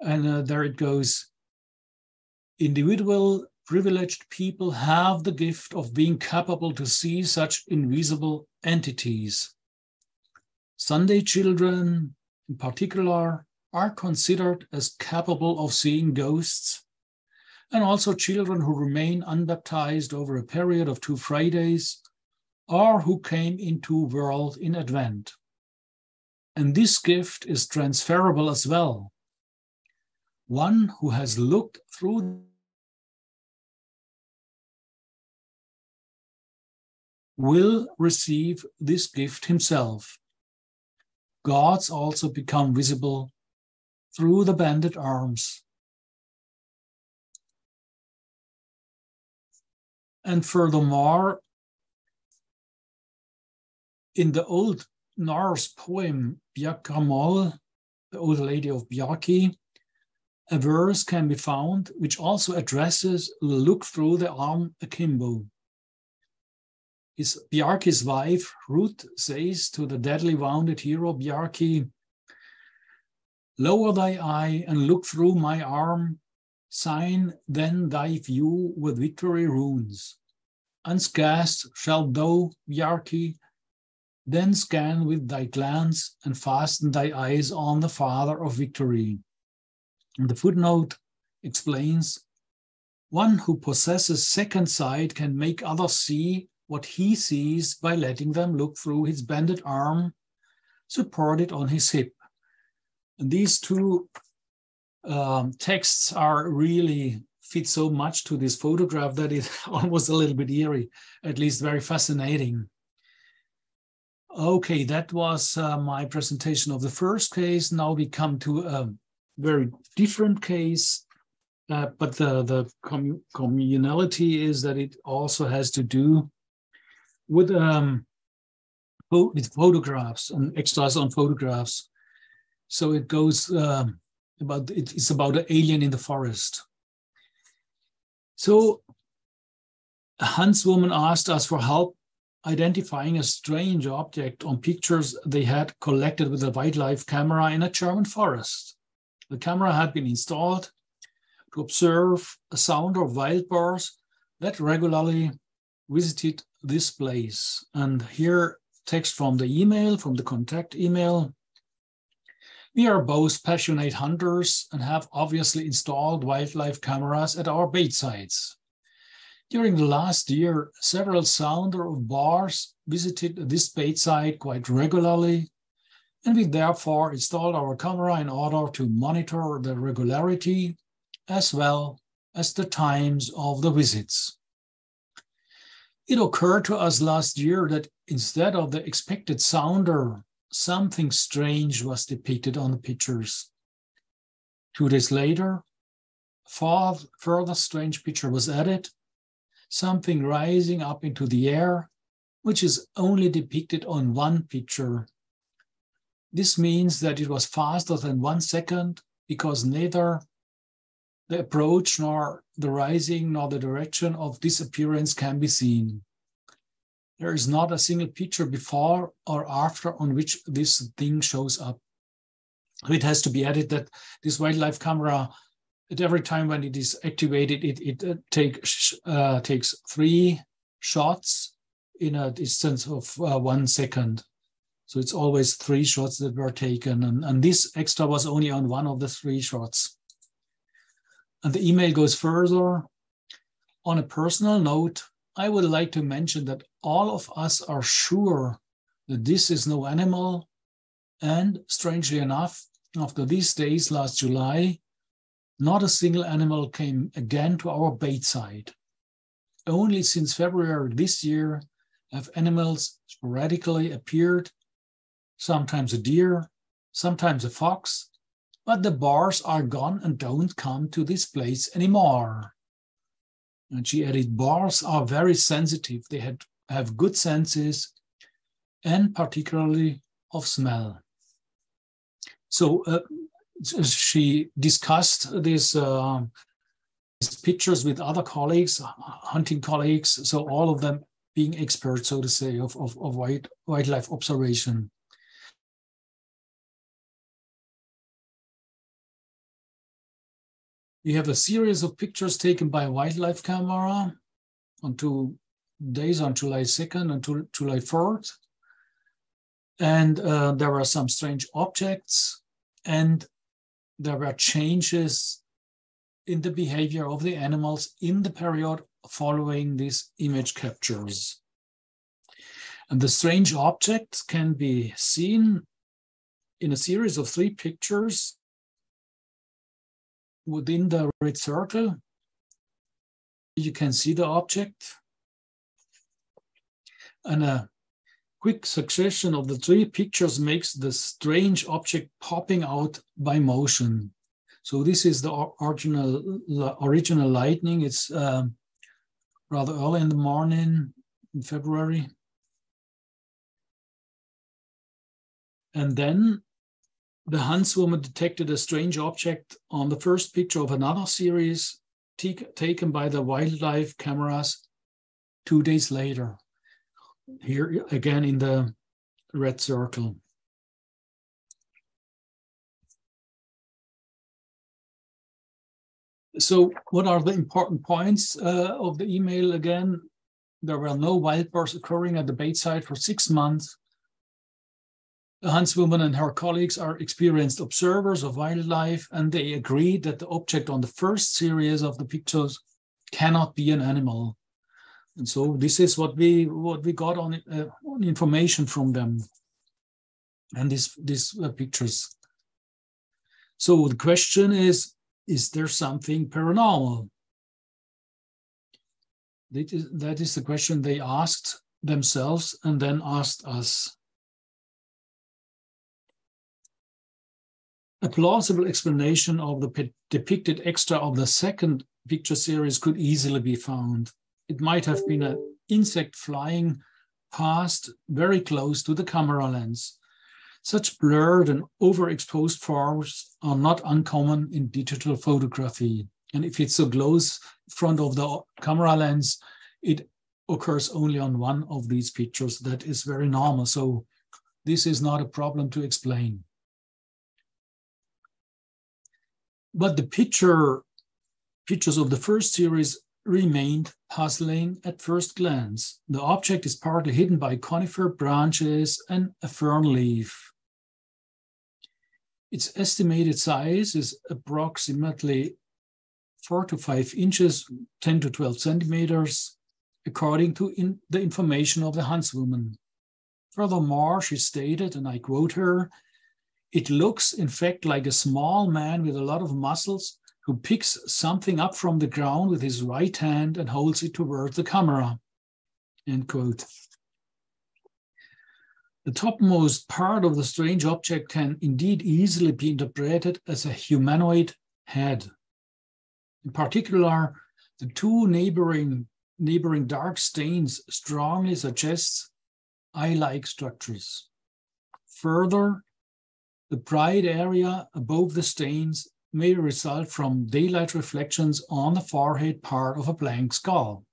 and there it goes. Individual privileged people have the gift of being capable to see such invisible entities. Sunday children, in particular, are considered as capable of seeing ghosts, and also children who remain unbaptized over a period of 2 Fridays, or who came into world in Advent. And this gift is transferable as well. One who has looked through will receive this gift himself. Gods also become visible through the banded arms. And furthermore, in the old Norse poem Biography, the Old Lady of Bjarki, a verse can be found which also addresses the look through the arm akimbo. Bjarki's wife, Ruth, says to the deadly wounded hero Bjarki, "Lower thy eye and look through my arm, sign then thy view with victory runes. Unscathed shalt thou, Bjarki, then scan with thy glance and fasten thy eyes on the Father of victory." And the footnote explains, one who possesses second sight can make others see what he sees by letting them look through his banded arm, supported on his hip. And these two texts are really fits so much to this photograph that it's almost a little bit eerie, at least very fascinating. Okay, that was my presentation of the first case. Now we come to a very different case, but the communality is that it also has to do with photographs and extras on photographs. So it goes it's about an alien in the forest. So a huntswoman asked us for help identifying a strange object on pictures they had collected with a wildlife camera in a German forest. The camera had been installed to observe a sound of wild boars that regularly visited this place. And here, text from the email, from the contact email. We are both passionate hunters and have obviously installed wildlife cameras at our bedsides. During the last year, several sounder of boars visited this bedside quite regularly, and we therefore installed our camera in order to monitor the regularity as well as the times of the visits. It occurred to us last year that instead of the expected sounder, something strange was depicted on the pictures. 2 days later, a further strange picture was added, something rising up into the air, which is only depicted on one picture. This means that it was faster than 1 second because neither the approach nor the rising nor the direction of this appearance can be seen. There is not a single picture before or after on which this thing shows up. It has to be added that this wildlife camera, at every time when it is activated, it takes 3 shots in a distance of 1 second. So it's always 3 shots that were taken. And this extra was only on one of the 3 shots. And the email goes further. On a personal note, I would like to mention that all of us are sure that this is no animal. And strangely enough, after these days last July, not a single animal came again to our bedside. Only since February this year have animals sporadically appeared, sometimes a deer, sometimes a fox, but the boars are gone and don't come to this place anymore. And she added, boars are very sensitive. They have good senses and particularly of smell. So she discussed these pictures with other colleagues, hunting colleagues, so all of them being experts, so to say, of wildlife observation. We have a series of pictures taken by a wildlife camera on 2 days, on July 2nd and July 4th. And there were some strange objects, and there were changes in the behavior of the animals in the period following these image captures. And the strange objects can be seen in a series of 3 pictures within the red circle. You can see the object. And a quick succession of the 3 pictures makes the strange object popping out by motion. So this is the original lightning. It's rather early in the morning in February. And then the huntswoman detected a strange object on the first picture of another series taken by the wildlife cameras 2 days later. Here again in the red circle. So what are the important points of the email again? There were no wild boars occurring at the bedside for 6 months. The huntswoman and her colleagues are experienced observers of wildlife, and they agree that the object on the first series of the pictures cannot be an animal. And so this is what we got on information from them, and these pictures. So the question is there something paranormal? That is the question they asked themselves and then asked us. A plausible explanation of the depicted extra of the second picture series could easily be found. It might have been an insect flying past very close to the camera lens. Such blurred and overexposed forms are not uncommon in digital photography. And if it's so close in front of the camera lens, it occurs only on one of these pictures. That is very normal. So this is not a problem to explain. But the pictures of the first series remained puzzling at first glance. The object is partly hidden by conifer branches and a fern leaf. Its estimated size is approximately 4 to 5 inches, 10 to 12 centimeters, according to the information of the huntswoman. Furthermore, she stated, and I quote her, "It looks, in fact, like a small man with a lot of muscles who picks something up from the ground with his right hand and holds it toward the camera." End quote. The topmost part of the strange object can indeed easily be interpreted as a humanoid head. In particular, the two neighboring dark stains strongly suggest eye-like structures. Further, the bright area above the stains may result from daylight reflections on the forehead part of a blank skull.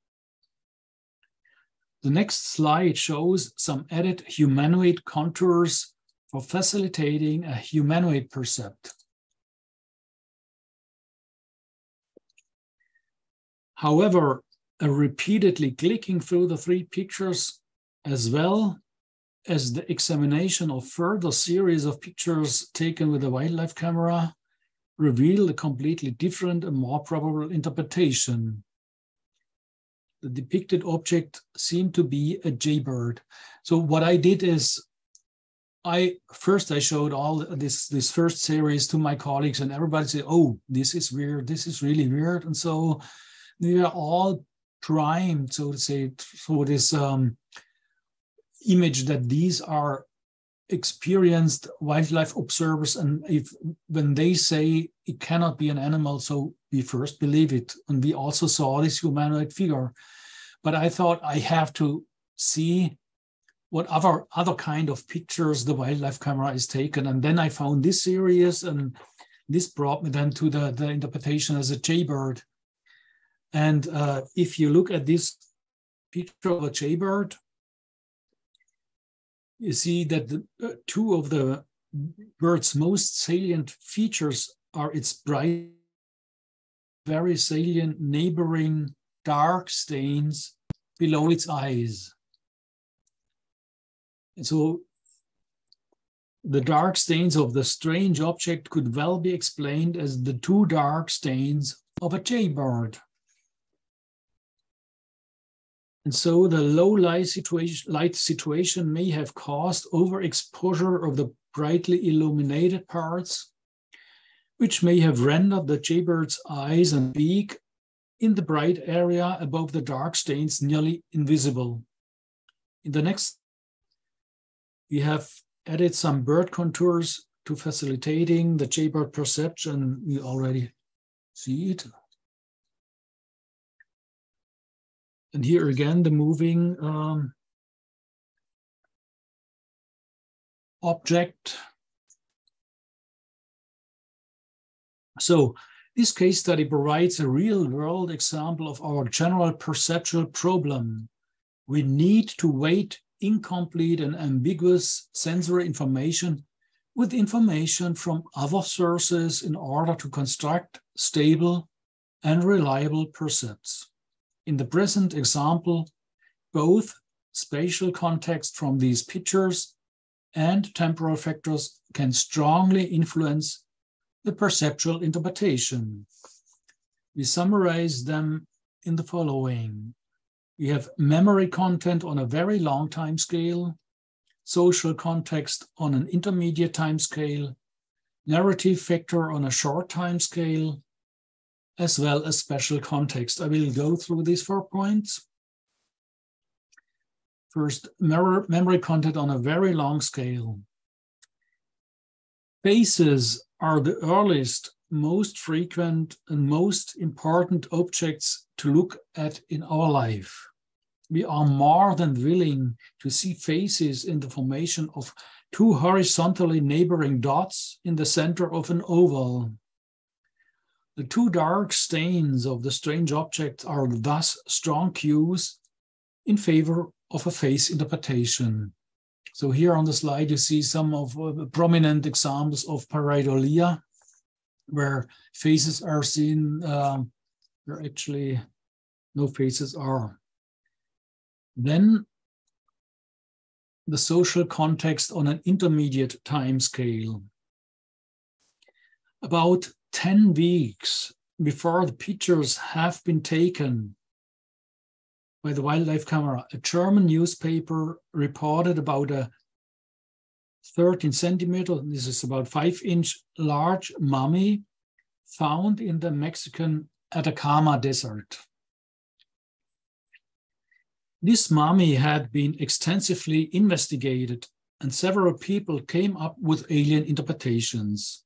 The next slide shows some added humanoid contours for facilitating a humanoid percept. However, repeatedly clicking through the three pictures, as well as the examination of further series of pictures taken with a wildlife camera, reveal a completely different and more probable interpretation. The depicted object seemed to be a jaybird. So what I did is, I showed all this first series to my colleagues, and everybody said, "Oh, this is weird. This is really weird." And so we are all primed, so to say, for this image that these are experienced wildlife observers, and when they say it cannot be an animal, so we first believe it. And we also saw this humanoid figure. But I thought I have to see what other kind of pictures the wildlife camera is taken. And then I found this series, and this brought me then to the interpretation as a jaybird. And if you look at this picture of a jaybird, you see that two of the bird's most salient features are its bright, very salient neighboring dark stains below its eyes. And so the dark stains of the strange object could well be explained as the two dark stains of a jaybird. And so the low light situation may have caused overexposure of the brightly illuminated parts, which may have rendered the jaybird's eyes and beak in the bright area above the dark stains nearly invisible. In the next, we have added some bird contours to facilitating the jaybird perception. We already see it. And here again, the moving object. So this case study provides a real-world example of our general perceptual problem. We need to weight incomplete and ambiguous sensory information with information from other sources in order to construct stable and reliable percepts. In the present example, both spatial context from these pictures and temporal factors can strongly influence the perceptual interpretation. We summarize them in the following. We have memory content on a very long time scale, social context on an intermediate time scale, narrative factor on a short time scale, as well as special context. I will go through these 4 points. First, memory content on a very long scale. Faces are the earliest, most frequent, and most important objects to look at in our life. We are more than willing to see faces in the formation of two horizontally neighboring dots in the center of an oval. The two dark stains of the strange object are thus strong cues in favor of a face interpretation. So here on the slide, you see some of prominent examples of pareidolia, where faces are seen, where actually no faces are. Then the social context on an intermediate time scale. About 10 weeks before the pictures have been taken by the wildlife camera, a German newspaper reported about a 13 centimeter, this is about 5-inch large mummy found in the Mexican Atacama Desert. This mummy had been extensively investigated, and several people came up with alien interpretations.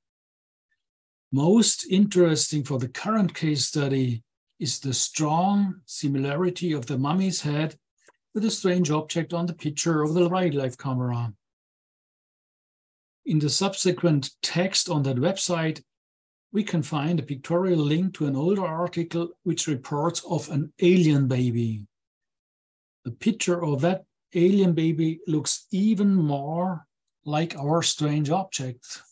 Most interesting for the current case study is the strong similarity of the mummy's head with a strange object on the picture of the wildlife camera. In the subsequent text on that website, we can find a pictorial link to an older article which reports of an alien baby. The picture of that alien baby looks even more like our strange object.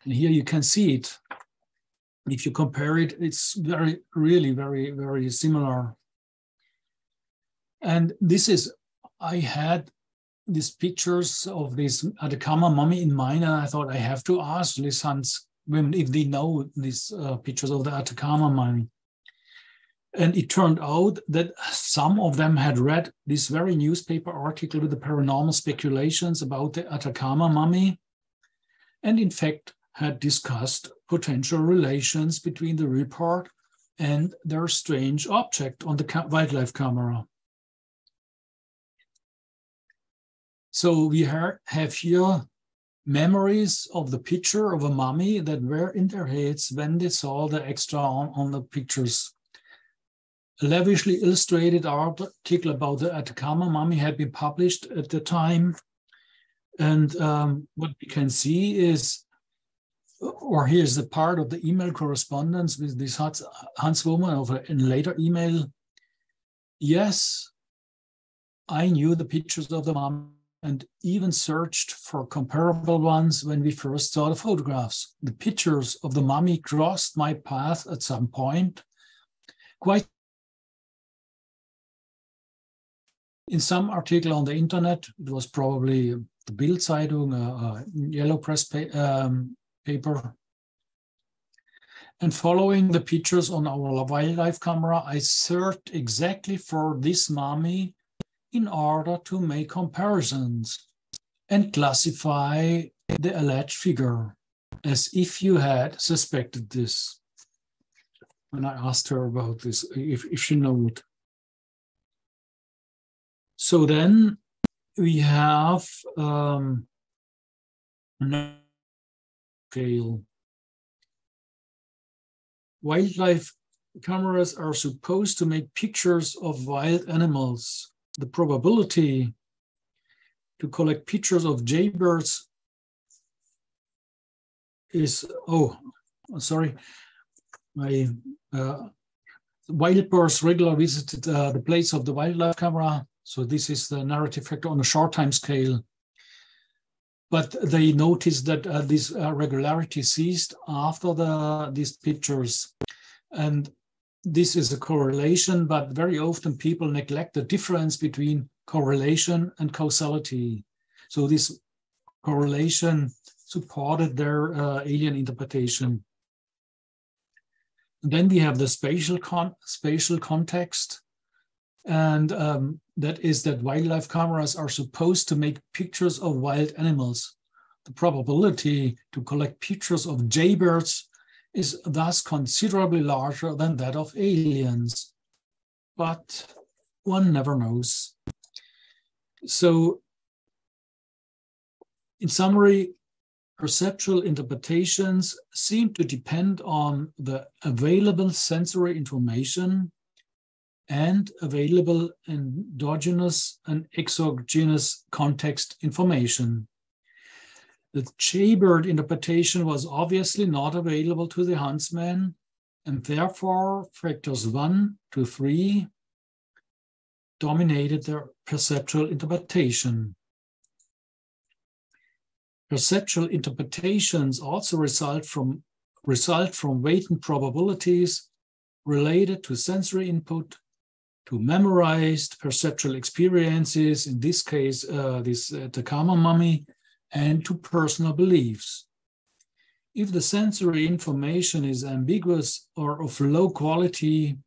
And here you can see it. If you compare it, it's really very similar. And this is, I had these pictures of this Atacama mummy in mind, and I thought I have to ask these Hans women if they know these pictures of the Atacama mummy. And it turned out that some of them had read this very newspaper article with the paranormal speculations about the Atacama mummy, and in fact had discussed potential relations between the report and their strange object on the wildlife camera. So we have here memories of the picture of a mummy that were in their heads when they saw the extra on the pictures. A lavishly illustrated article about the Atacama mummy had been published at the time. And what we can see is, or here's the part of the email correspondence with this Hans woman of a later email. Yes, I knew the pictures of the mummy and even searched for comparable ones when we first saw the photographs. The pictures of the mummy crossed my path at some point. Quite in some article on the internet, it was probably the Bild Zeitung, a yellow press paper. And following the pictures on our wildlife camera, I searched exactly for this mummy in order to make comparisons and classify the alleged figure as if you had suspected this. When I asked her about this, if she knew it. So then we have scale. Wildlife cameras are supposed to make pictures of wild animals. The probability to collect pictures of jaybirds is, my wild birds regularly visited the place of the wildlife camera. So this is the narrative factor on a short time scale. But they noticed that this regularity ceased after these pictures. And this is a correlation, but very often people neglect the difference between correlation and causality. So this correlation supported their alien interpretation. And then we have the spatial context. And that is that wildlife cameras are supposed to make pictures of wild animals. The probability to collect pictures of jaybirds is thus considerably larger than that of aliens. But one never knows. So, in summary, perceptual interpretations seem to depend on the available sensory information and available endogenous and exogenous context information. The jaybird interpretation was obviously not available to the huntsman, and therefore factors 1 to 3 dominated their perceptual interpretation. Perceptual interpretations also result from weighted probabilities related to sensory input, to memorized perceptual experiences, in this case, this Takama mummy, and to personal beliefs. If the sensory information is ambiguous or of low quality,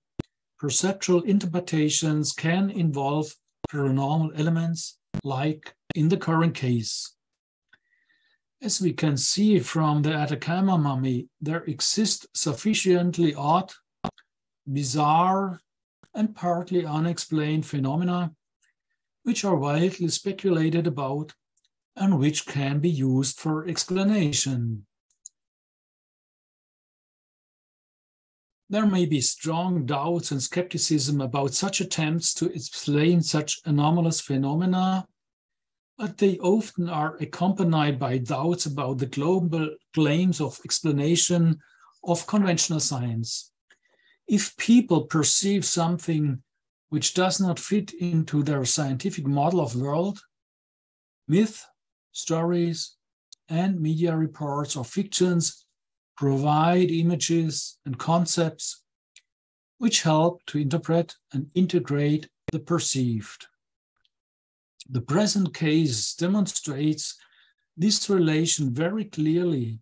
perceptual interpretations can involve paranormal elements, like in the current case. As we can see from the Atacama mummy, there exist sufficiently odd, bizarre, and partly unexplained phenomena which are widely speculated about and which can be used for explanation. There may be strong doubts and skepticism about such attempts to explain such anomalous phenomena, but they often are accompanied by doubts about the global claims of explanation of conventional science. If people perceive something which does not fit into their scientific model of world, myth, stories, and media reports or fictions provide images and concepts which help to interpret and integrate the perceived. The present case demonstrates this relation very clearly,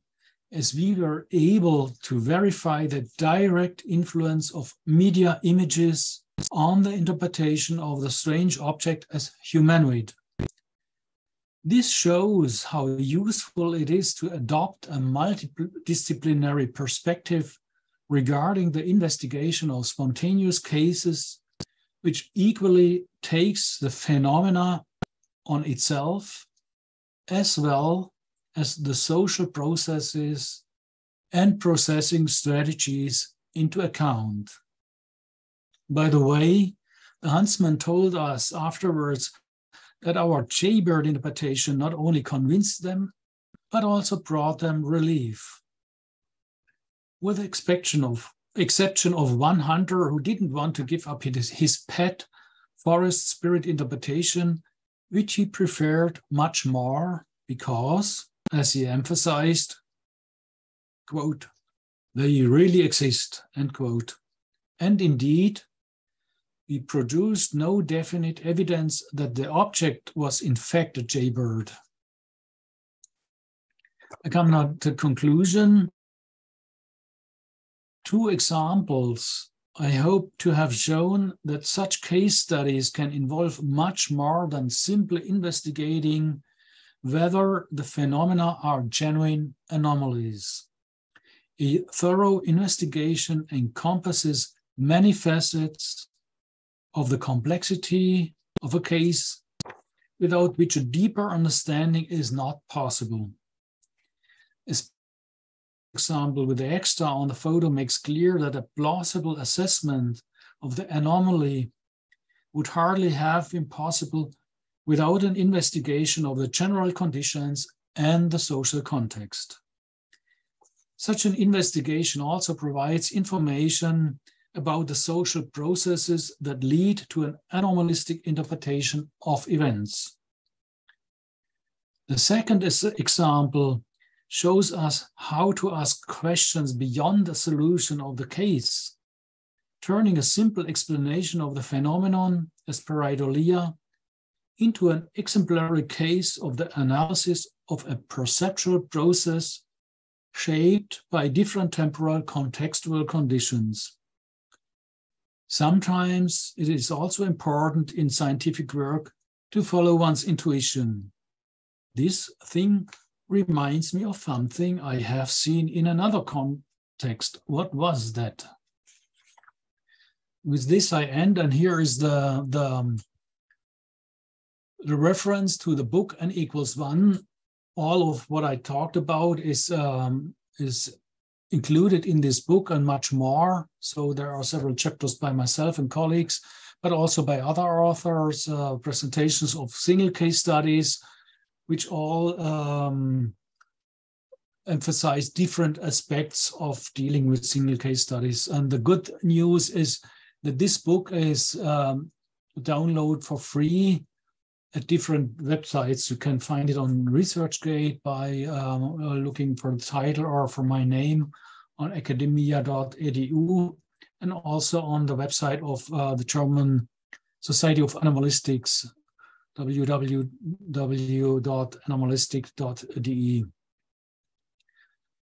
as we were able to verify the direct influence of media images on the interpretation of the strange object as humanoid. This shows how useful it is to adopt a multidisciplinary perspective regarding the investigation of spontaneous cases, which equally takes the phenomena on itself, as well as the social processes and processing strategies into account. By the way, the huntsman told us afterwards that our jaybird interpretation not only convinced them, but also brought them relief. With the exception of one hunter who didn't want to give up his pet forest spirit interpretation, which he preferred much more because, as he emphasized, quote, they really exist, end quote. And indeed, we produced no definite evidence that the object was in fact a jaybird. I come now to conclusion. 2 examples I hope to have shown that such case studies can involve much more than simply investigating whether the phenomena are genuine anomalies. A thorough investigation encompasses many facets of the complexity of a case, without which a deeper understanding is not possible. As example with the extra on the photo makes clear that a plausible assessment of the anomaly would hardly have been possible without an investigation of the general conditions and the social context. Such an investigation also provides information about the social processes that lead to an anomalistic interpretation of events. The second example shows us how to ask questions beyond the solution of the case, turning a simple explanation of the phenomenon as pareidolia into an exemplary case of the analysis of a perceptual process shaped by different temporal contextual conditions. Sometimes it is also important in scientific work to follow one's intuition. This thing reminds me of something I have seen in another context. What was that? With this I end, and here is the the reference to the book N equals 1, all of what I talked about is included in this book and much more. So there are several chapters by myself and colleagues, but also by other authors, presentations of single case studies, which all emphasize different aspects of dealing with single case studies. And the good news is that this book is download for free at different websites. You can find it on ResearchGate by looking for the title or for my name on academia.edu, and also on the website of the German Society of Anomalistics, www.anomalistik.de.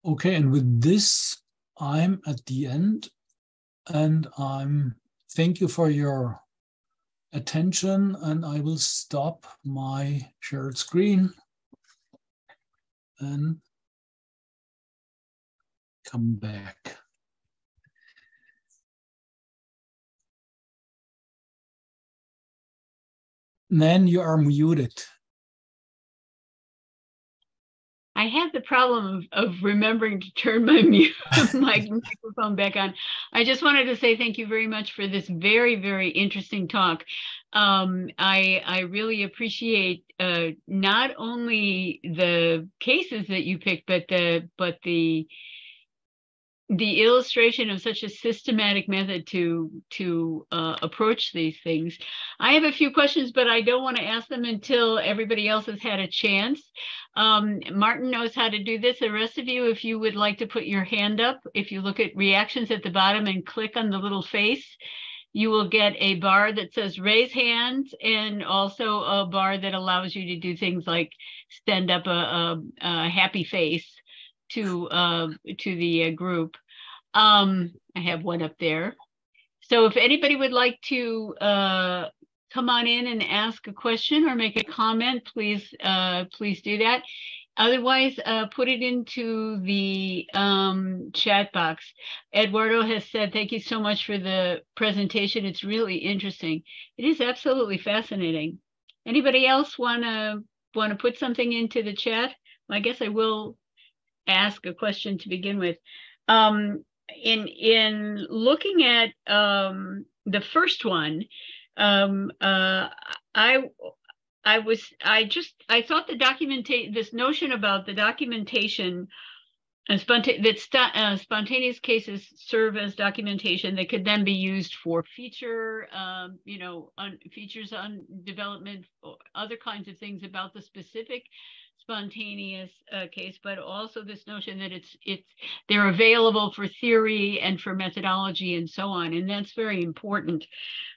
Okay, and with this, I'm at the end, and thank you for your attention, and I will stop my shared screen and come back. Nan, you are muted. I had the problem of remembering to turn my microphone back on. I just wanted to say thank you very much for this very, very interesting talk. I really appreciate not only the cases that you picked, but the illustration of such a systematic method to approach these things. I have a few questions, but I don't want to ask them until everybody else has had a chance. Martin knows how to do this. The rest of you, if you would like to put your hand up, if you look at reactions at the bottom and click on the little face, you will get a bar that says raise hands, and also a bar that allows you to do things like stand up a happy face to the group. I have one up there. So if anybody would like to come on in and ask a question or make a comment, please do that. Otherwise, put it into the chat box. Eduardo has said, thank you so much for the presentation. It's really interesting. It is absolutely fascinating. Anybody else want to put something into the chat? I guess I will ask a question to begin with. In looking at the first one, I thought this notion about the documentation and spontaneous cases serve as documentation that could then be used for features on development, or other kinds of things about the specific spontaneous case, but also this notion that they're available for theory and for methodology and so on, and that's very important.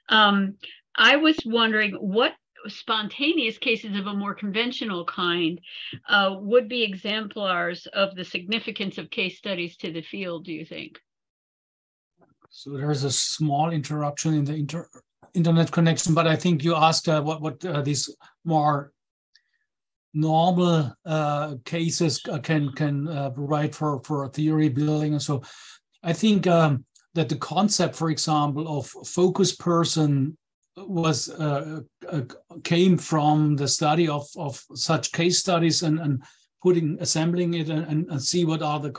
I was wondering what spontaneous cases of a more conventional kind would be exemplars of the significance of case studies to the field, do you think? So there's a small interruption in the internet connection, but I think you asked what these more normal cases can provide for theory building. And so I think that the concept, for example, of focus person came from the study of such case studies and assembling it and see what are the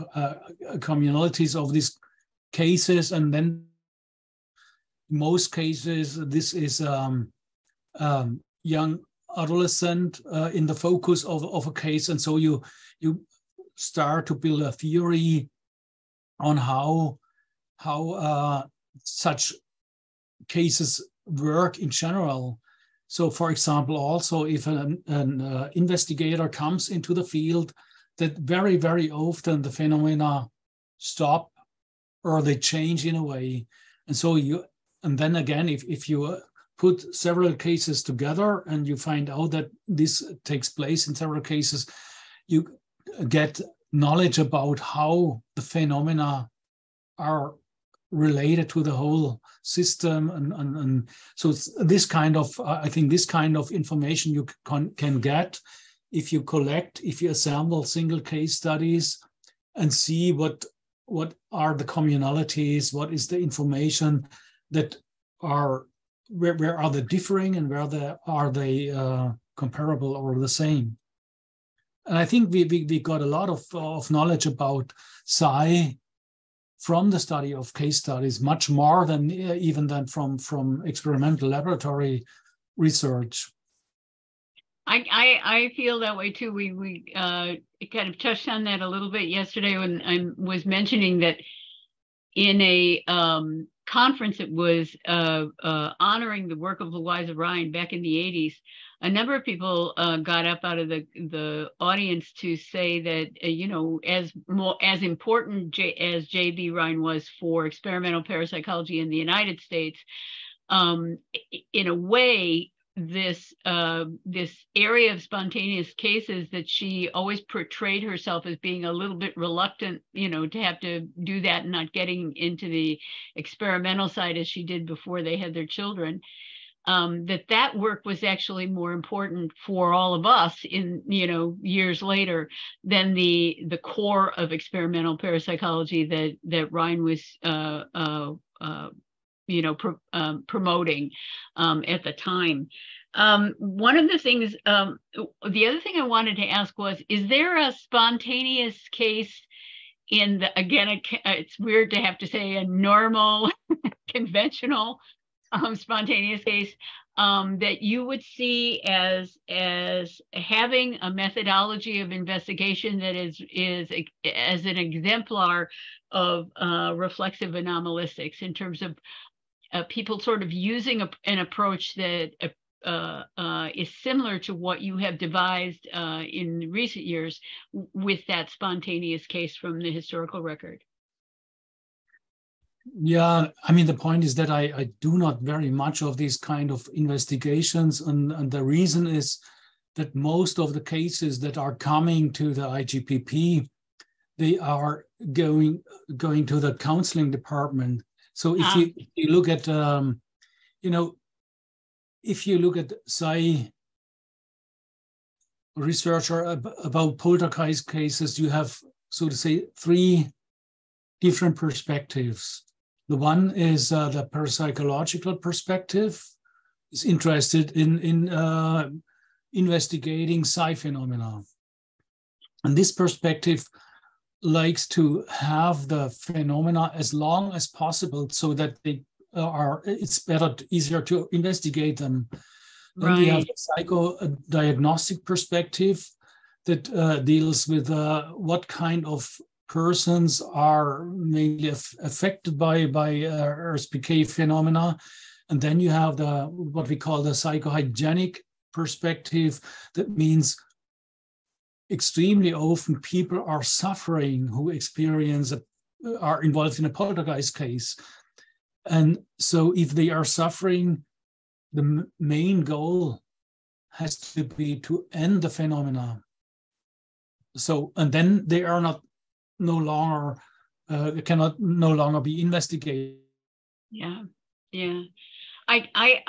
communalities of these cases. And then in most cases, this is young adolescent in the focus of a case. And so you start to build a theory on how such cases work in general. So, for example, also if an investigator comes into the field, that very, very often the phenomena stop or they change in a way. And so then again, if you put several cases together and you find out that this takes place in several cases, you get knowledge about how the phenomena are related to the whole system, and so this kind of I think this kind of information you can get if you assemble single case studies and see what are the communalities, what is the information that are where are they differing and are they comparable or the same? And I think we got a lot of knowledge about psi from the study of case studies, much more than even than from experimental laboratory research. I feel that way too. We kind of touched on that a little bit yesterday when I was mentioning that in a conference that was honoring the work of Louisa Rhine back in the 80s, a number of people got up out of the audience to say that, you know, as important as J.B. Rhine was for experimental parapsychology in the United States, in a way, this area of spontaneous cases that she always portrayed herself as being a little bit reluctant, you know, to have to do that and not getting into the experimental side as she did before they had their children, that work was actually more important for all of us in, you know, years later than the core of experimental parapsychology that Rhine was promoting at the time. One of the things, the other thing I wanted to ask was, is there a spontaneous case in the, again, it's weird to have to say a normal, conventional spontaneous case that you would see as having a methodology of investigation that is as an exemplar of reflexive anomalistics in terms of people sort of using an approach that is similar to what you have devised in recent years with that spontaneous case from the historical record? Yeah, I mean, the point is that I do not very much of these kind of investigations, and the reason is that most of the cases that are coming to the IGPP, they are going to the counseling department. So if you look at, if you look at, say, researcher about poltergeist cases, you have, so to say, three different perspectives. The one is the parapsychological perspective, is interested in investigating psi phenomena. And this perspective likes to have the phenomena as long as possible so that it's easier to investigate them. Then Right. we have the psychodiagnostic perspective that deals with what kind of persons are mainly affected by RSPK phenomena. And then you have what we call the psychohygienic perspective. That means extremely often people are suffering who are involved in a poltergeist case. And so if they are suffering, the main goal has to be to end the phenomena. So, and then they are cannot no longer be investigated. Yeah. I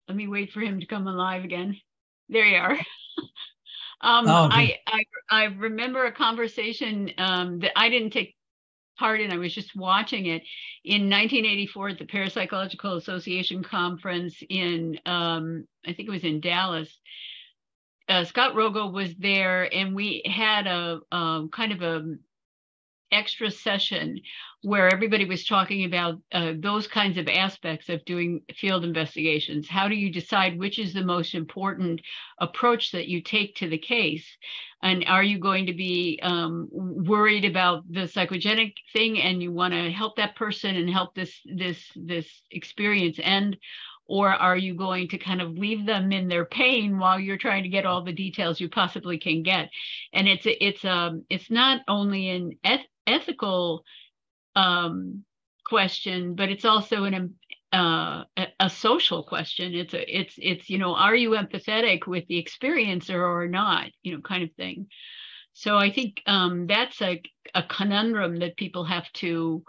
let me wait for him to come alive again. There you are. Okay. I remember a conversation that I didn't take part in. I was just watching it in 1984 at the Parapsychological Association conference in, I think it was in Dallas. Scott Rogo was there, and we had a kind of a extra session where everybody was talking about those kinds of aspects of doing field investigations. How do you decide which is the most important approach that you take to the case? And are you going to be worried about the psychogenic thing and you want to help that person and help this experience end? Or are you going to kind of leave them in their pain while you're trying to get all the details you possibly can get? And it's not only an ethical question, but it's also a social question. It's are you empathetic with the experiencer or not? Kind of thing. So I think that's a conundrum that people have to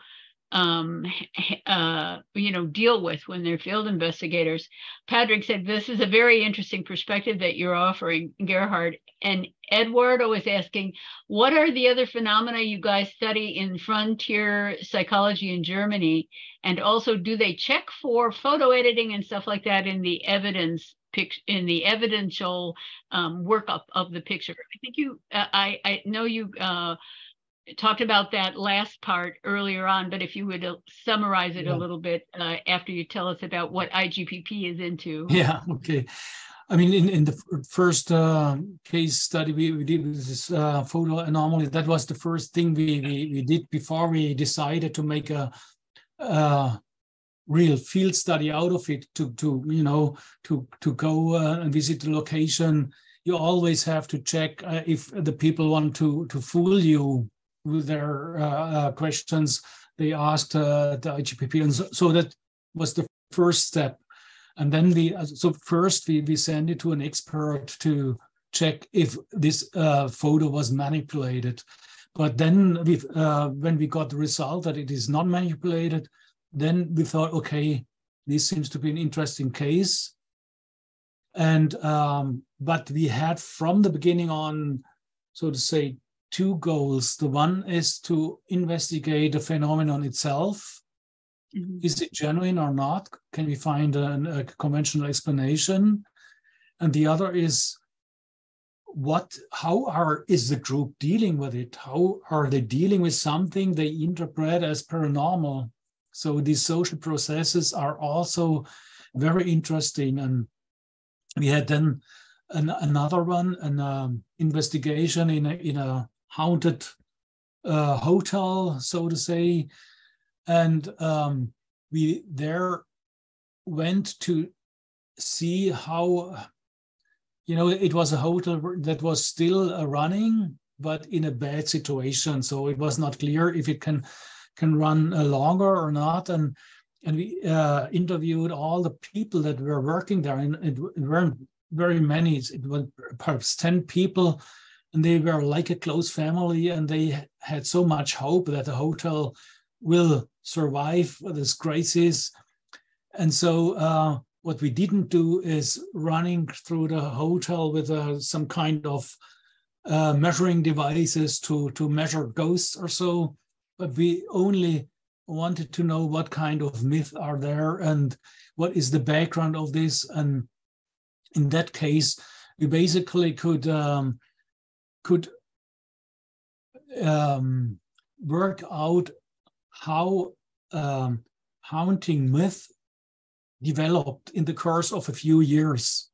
deal with when they're field investigators. Patrick said, this is a very interesting perspective that you're offering, Gerhard. And Eduardo is asking, what are the other phenomena you guys study in frontier psychology in Germany? And also, do they check for photo editing and stuff like that in the evidential workup of the picture? I think I know you talked about that last part earlier on, but if you would summarize it a little bit after you tell us about what IGPP is into. Yeah, okay. I mean, in the first case study we did with this photo anomaly, that was the first thing we did before we decided to make a real field study out of it, to go and visit the location. You always have to check if the people want to fool you with their questions they asked the IGPP, and so that was the first step. And then first we send it to an expert to check if this photo was manipulated. But then when we got the result that it is not manipulated, then we thought, okay, this seems to be an interesting case. And but we had from the beginning on, so to say, two goals. The one is to investigate the phenomenon itself. Mm-hmm. Is it genuine or not? Can we find a conventional explanation? And the other is, is the group dealing with it? How are they dealing with something they interpret as paranormal? So these social processes are also very interesting. And we had then another one, an investigation in a haunted hotel, so to say. And we there went to see how, it was a hotel that was still running, but in a bad situation. So it was not clear if it can run longer or not. And we interviewed all the people that were working there, and it weren't very many. It was perhaps 10 people, and they were like a close family, and they had so much hope that the hotel will survive this crisis. And so what we didn't do is running through the hotel with some kind of measuring devices to measure ghosts or so, but we only wanted to know what kind of myths are there and what is the background of this. And in that case, we basically could work out how haunting myth developed in the course of a few years.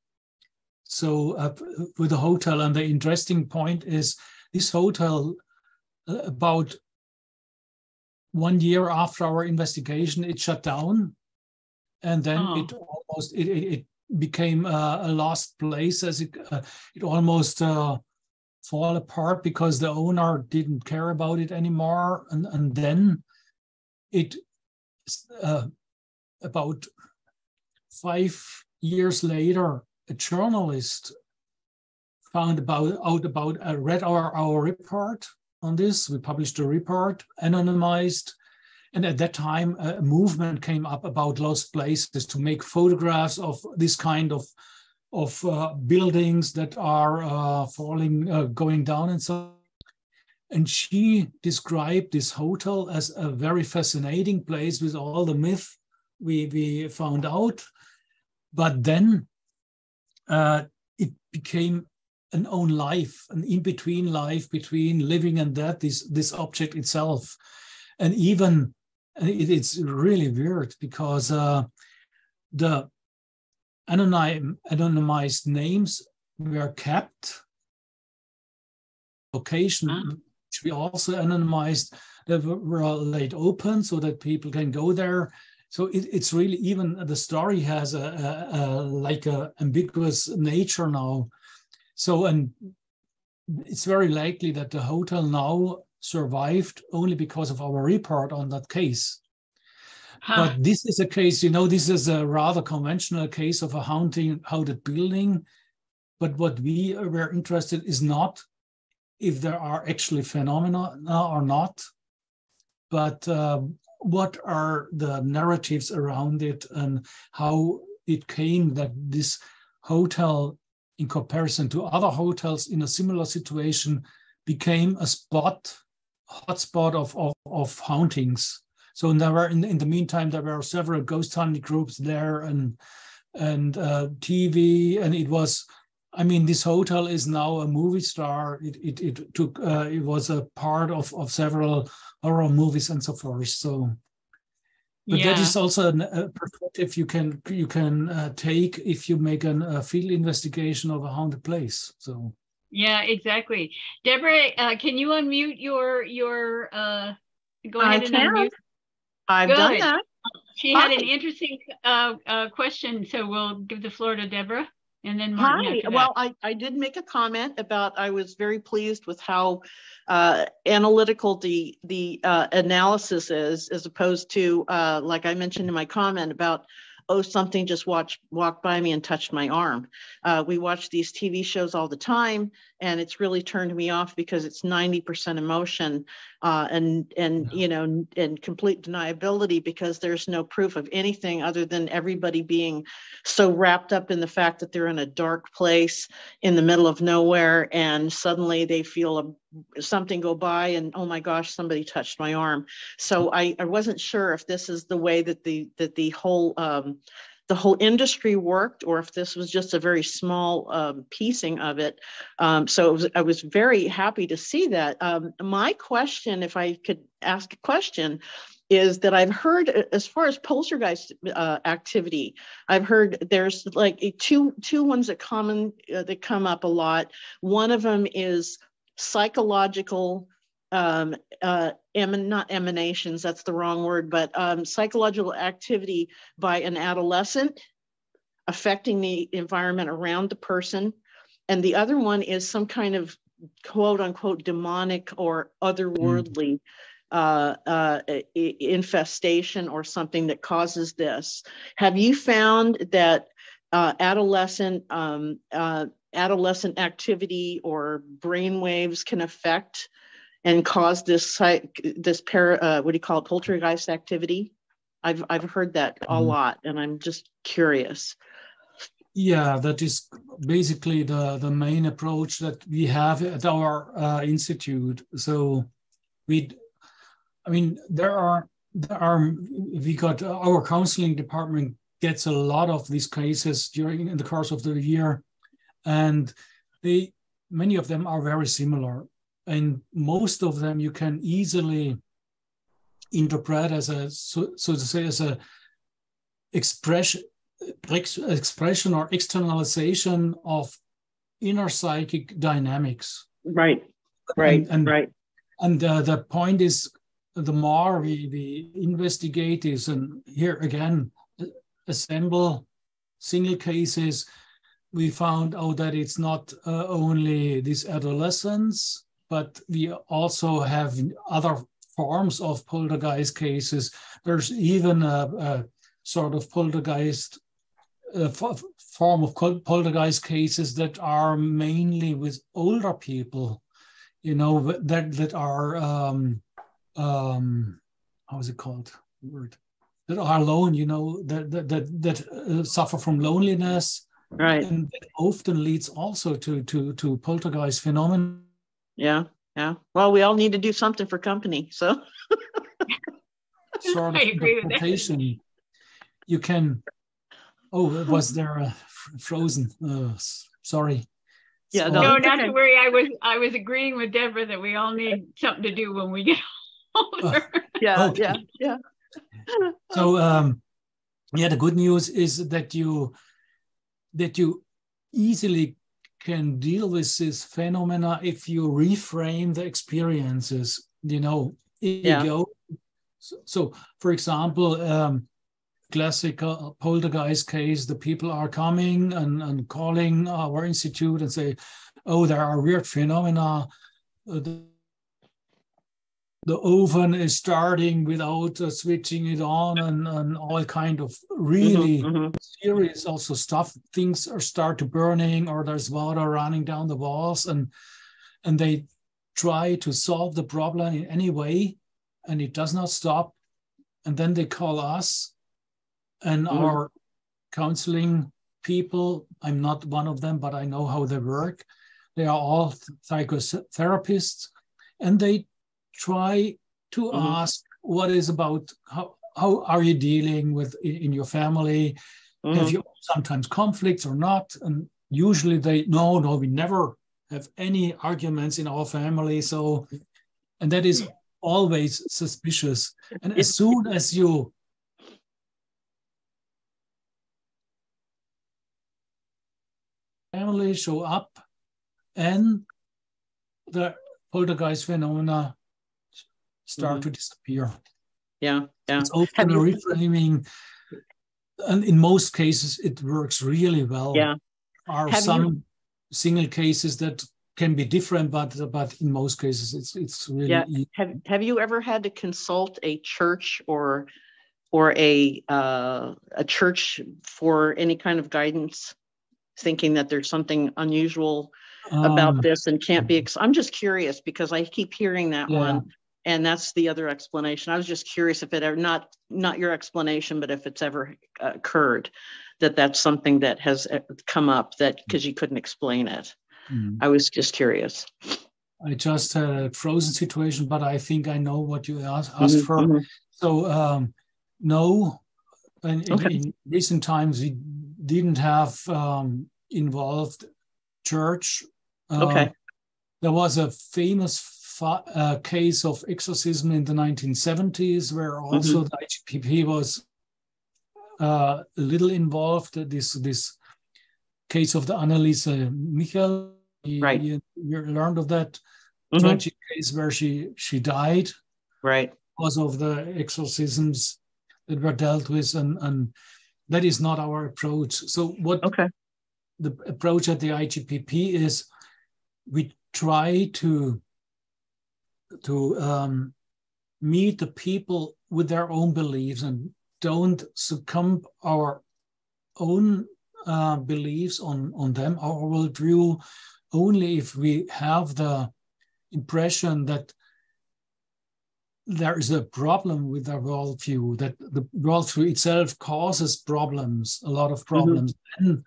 So with the hotel, and the interesting point is this hotel, about 1 year after our investigation, it shut down, and then it became a lost place, as it almost fall apart because the owner didn't care about it anymore. And then it about 5 years later, a journalist read our report on this. We published a report, anonymized, and at that time a movement came up about lost places, to make photographs of this kind of buildings that are falling, going down, and so. And she described this hotel as a very fascinating place with all the myth we found out. But then it became an own life, an in-between life between living and death, this object itself. And even it's really weird because the anonymized names were kept. Location, which we also anonymized, they were laid open so that people can go there. So it's really, even the story has a ambiguous nature now. So, and it's very likely that the hotel now survived only because of our report on that case. But this is a case, this is a rather conventional case of a haunted building. But what we were interested is not if there are actually phenomena or not, but what are the narratives around it and how it came that this hotel, in comparison to other hotels in a similar situation, became a hotspot of hauntings. So there were, in the meantime, there were several ghost hunting groups there and TV, and it was, I mean, this hotel is now a movie star. It was a part of several horror movies and so forth. So, but that is also a perspective you can take if you make a field investigation of a haunted place. So. Yeah, exactly. Deborah, can you unmute your go ahead and unmute. I've done that. She had an interesting question, so we'll give the floor to Deborah and then Martin after that. Well, I did make a comment about I was very pleased with how analytical the analysis is, as opposed to, like I mentioned in my comment about, oh, something just walked by me and touched my arm. We watch these TV shows all the time, and it's really turned me off because it's 90% emotion and you know, and complete deniability, because there's no proof of anything other than everybody being so wrapped up in the fact that they're in a dark place in the middle of nowhere, and suddenly they feel something go by and, oh my gosh, somebody touched my arm. So I wasn't sure if this is the way that the whole industry worked, or if this was just a very small piecing of it. So I was very happy to see that. My question, if I could ask a question, is that I've heard, as far as poltergeist activity, I've heard there's like two ones that come up a lot. One of them is psychological, not emanations, that's the wrong word, but psychological activity by an adolescent affecting the environment around the person. And the other one is some kind of quote unquote demonic or otherworldly infestation or something that causes this. Have you found that adolescent activity or brain waves can affect and cause this poltergeist activity? I've heard that a lot, and I'm just curious. Yeah, that is basically the main approach that we have at our institute. So we got our counseling department gets a lot of these cases in the course of the year, and many of them are very similar, and most of them you can easily interpret as a expression or externalization of inner psychic dynamics. Right. And the point is, the more we investigate this, and here again, assemble single cases, we found out that it's not only these adolescents, but we also have other forms of poltergeist cases. There's even a sort of poltergeist form of poltergeist cases that are mainly with older people, you know, that are how is it called? That are alone, you know, that suffer from loneliness, right? And that often leads also to poltergeist phenomena. Yeah. Well, we all need to do something for company, so. Sort of I agree with that. You can. Oh, was there frozen? Sorry. Yeah, no, not to worry. I was agreeing with Deborah that we all need something to do when we get older. Yeah. So, the good news is that you easily can deal with this phenomena if you reframe the experiences. You know, So, for example, classical poltergeist case, the people are coming and calling our institute and say, oh, there are weird phenomena. The oven is starting without switching it on, and all kind of really serious also stuff. Things start to burning, or there's water running down the walls, and they try to solve the problem in any way, and it does not stop. and then they call us and our counseling people. I'm not one of them, but I know how they work. They are all psychotherapists, and they try to ask what is about, how are you dealing with in your family? Have you sometimes conflicts or not? And usually they, no, we never have any arguments in our family. So, and that is always suspicious. And as soon as you family show up and the poltergeist phenomena start to disappear. Yeah. It's often a reframing, and in most cases it works really well. Yeah. There are some single cases that can be different, but in most cases it's really easy. Have you ever had to consult a church or a church for any kind of guidance, thinking that there's something unusual about this and can't be? I'm just curious because I keep hearing that one, and that's the other explanation. I was just curious if it ever, not your explanation, but if it's ever occurred that's something that has come up, that because you couldn't explain it. I was just curious. I just had a frozen situation, but I think I know what you asked for. So no, in recent times we didn't have involved church. There was a famous case of exorcism in the 1970s where also the IGPP was a little involved. This case of the Anneliese Michael, you learned of that tragic case where she died because of the exorcisms that were dealt with, and that is not our approach. So what the approach at the IGPP is, we try to meet the people with their own beliefs and don't succumb our own beliefs on them, our worldview, only if we have the impression that there is a problem with our worldview, that the worldview itself causes problems, a lot of problems. Then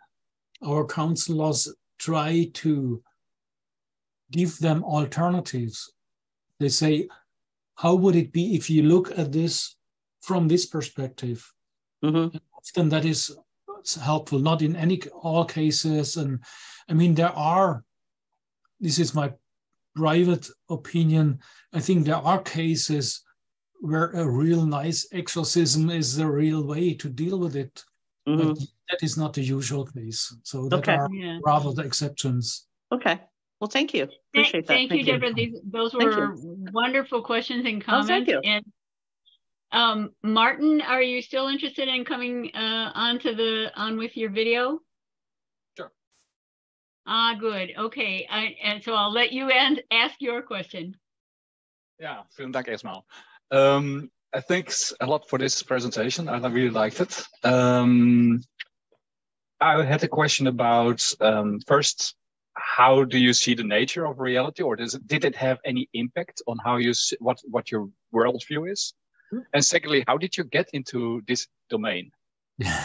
our counselors try to give them alternatives. They say, how would it be if you look at this from this perspective? Often that is helpful, not in all cases. And I mean, this is my private opinion, I think there are cases where a real nice exorcism is the real way to deal with it. But that is not the usual case. So that are rather the exceptions. Okay. Well, thank you. Appreciate that. Thank you, Deborah. Those were wonderful questions and comments. Thank you. And Martin, are you still interested in coming on with your video? Sure. Good. Okay. And so I'll let you ask your question. Yeah, vielen Dank erstmal. Thanks a lot for this presentation. I really liked it. I had a question about first, how do you see the nature of reality, or did it have any impact on how you see, what your worldview is? And secondly, how did you get into this domain?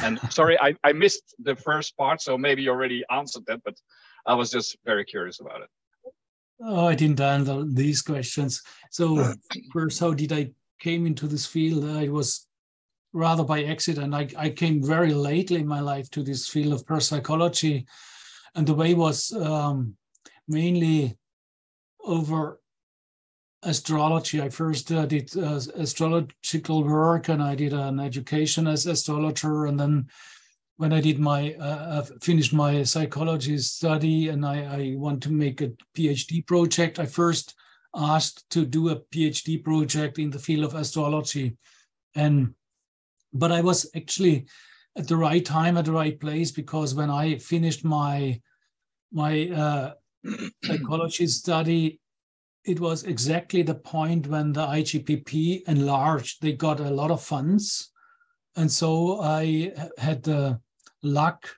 And sorry, I missed the first part, so maybe you already answered that, but I was just very curious about it. Oh, I didn't handle these questions. So first, how did I came into this field? I was rather by accident. I came very lately in my life to this field of parapsychology, and the way was mainly over astrology. I first did astrological work, and I did an education as astrologer. And then when I did finished my psychology study, and I want to make a PhD project, I first asked to do a PhD project in the field of astrology. But I was actually at the right time, at the right place, because when I finished my psychology study, it was exactly the point when the IGPP enlarged. They got a lot of funds. And so I had the luck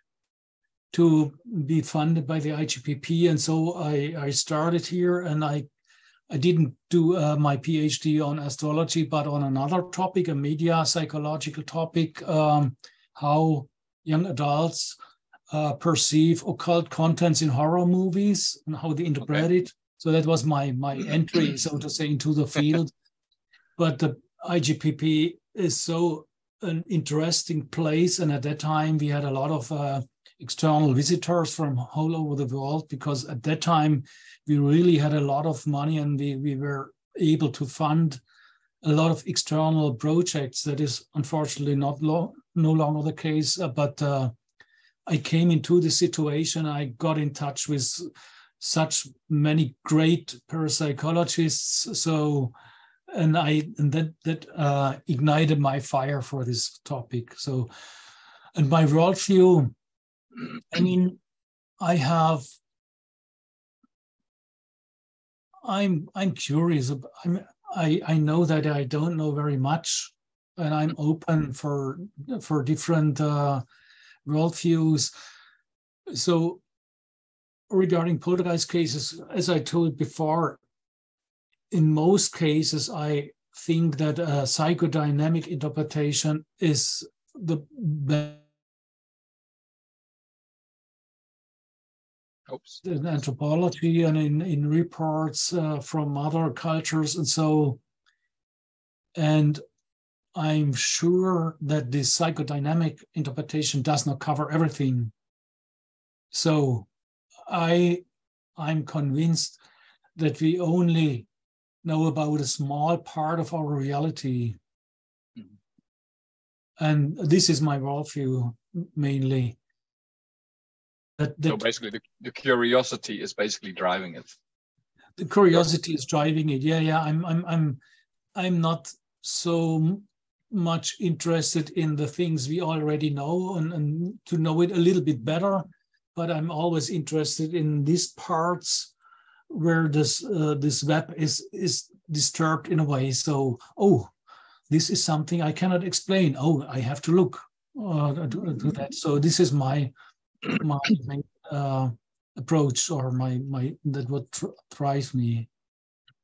to be funded by the IGPP. And so I started here, and I I didn't do my PhD on astrology, but on another topic, a media psychological topic, how young adults perceive occult contents in horror movies and how they interpret it. So that was my entry, so to say, into the field. But the IGPP is so an interesting place. And at that time, we had a lot of external visitors from all over the world, because at that time, we really had a lot of money and we were able to fund a lot of external projects. That is unfortunately no longer the case. But I came into the situation. I got in touch with such many great parapsychologists. So, and that ignited my fire for this topic. So, and my worldview, I mean, I'm curious. I know that I don't know very much, and I'm open for different worldviews. So regarding poltergeist cases, as I told before, in most cases, I think that a psychodynamic interpretation is the best. In anthropology and in reports from other cultures and so. And I'm sure that this psychodynamic interpretation does not cover everything. So I'm convinced that we only know about a small part of our reality. Mm-hmm. And this is my worldview mainly. So basically the curiosity is basically driving it. The curiosity is driving it. Yeah. I'm not so much interested in the things we already know and to know it a little bit better, but I'm always interested in these parts where this web is disturbed in a way. So, this is something I cannot explain. I have to look to that. So this is my approach, or my that what drives me.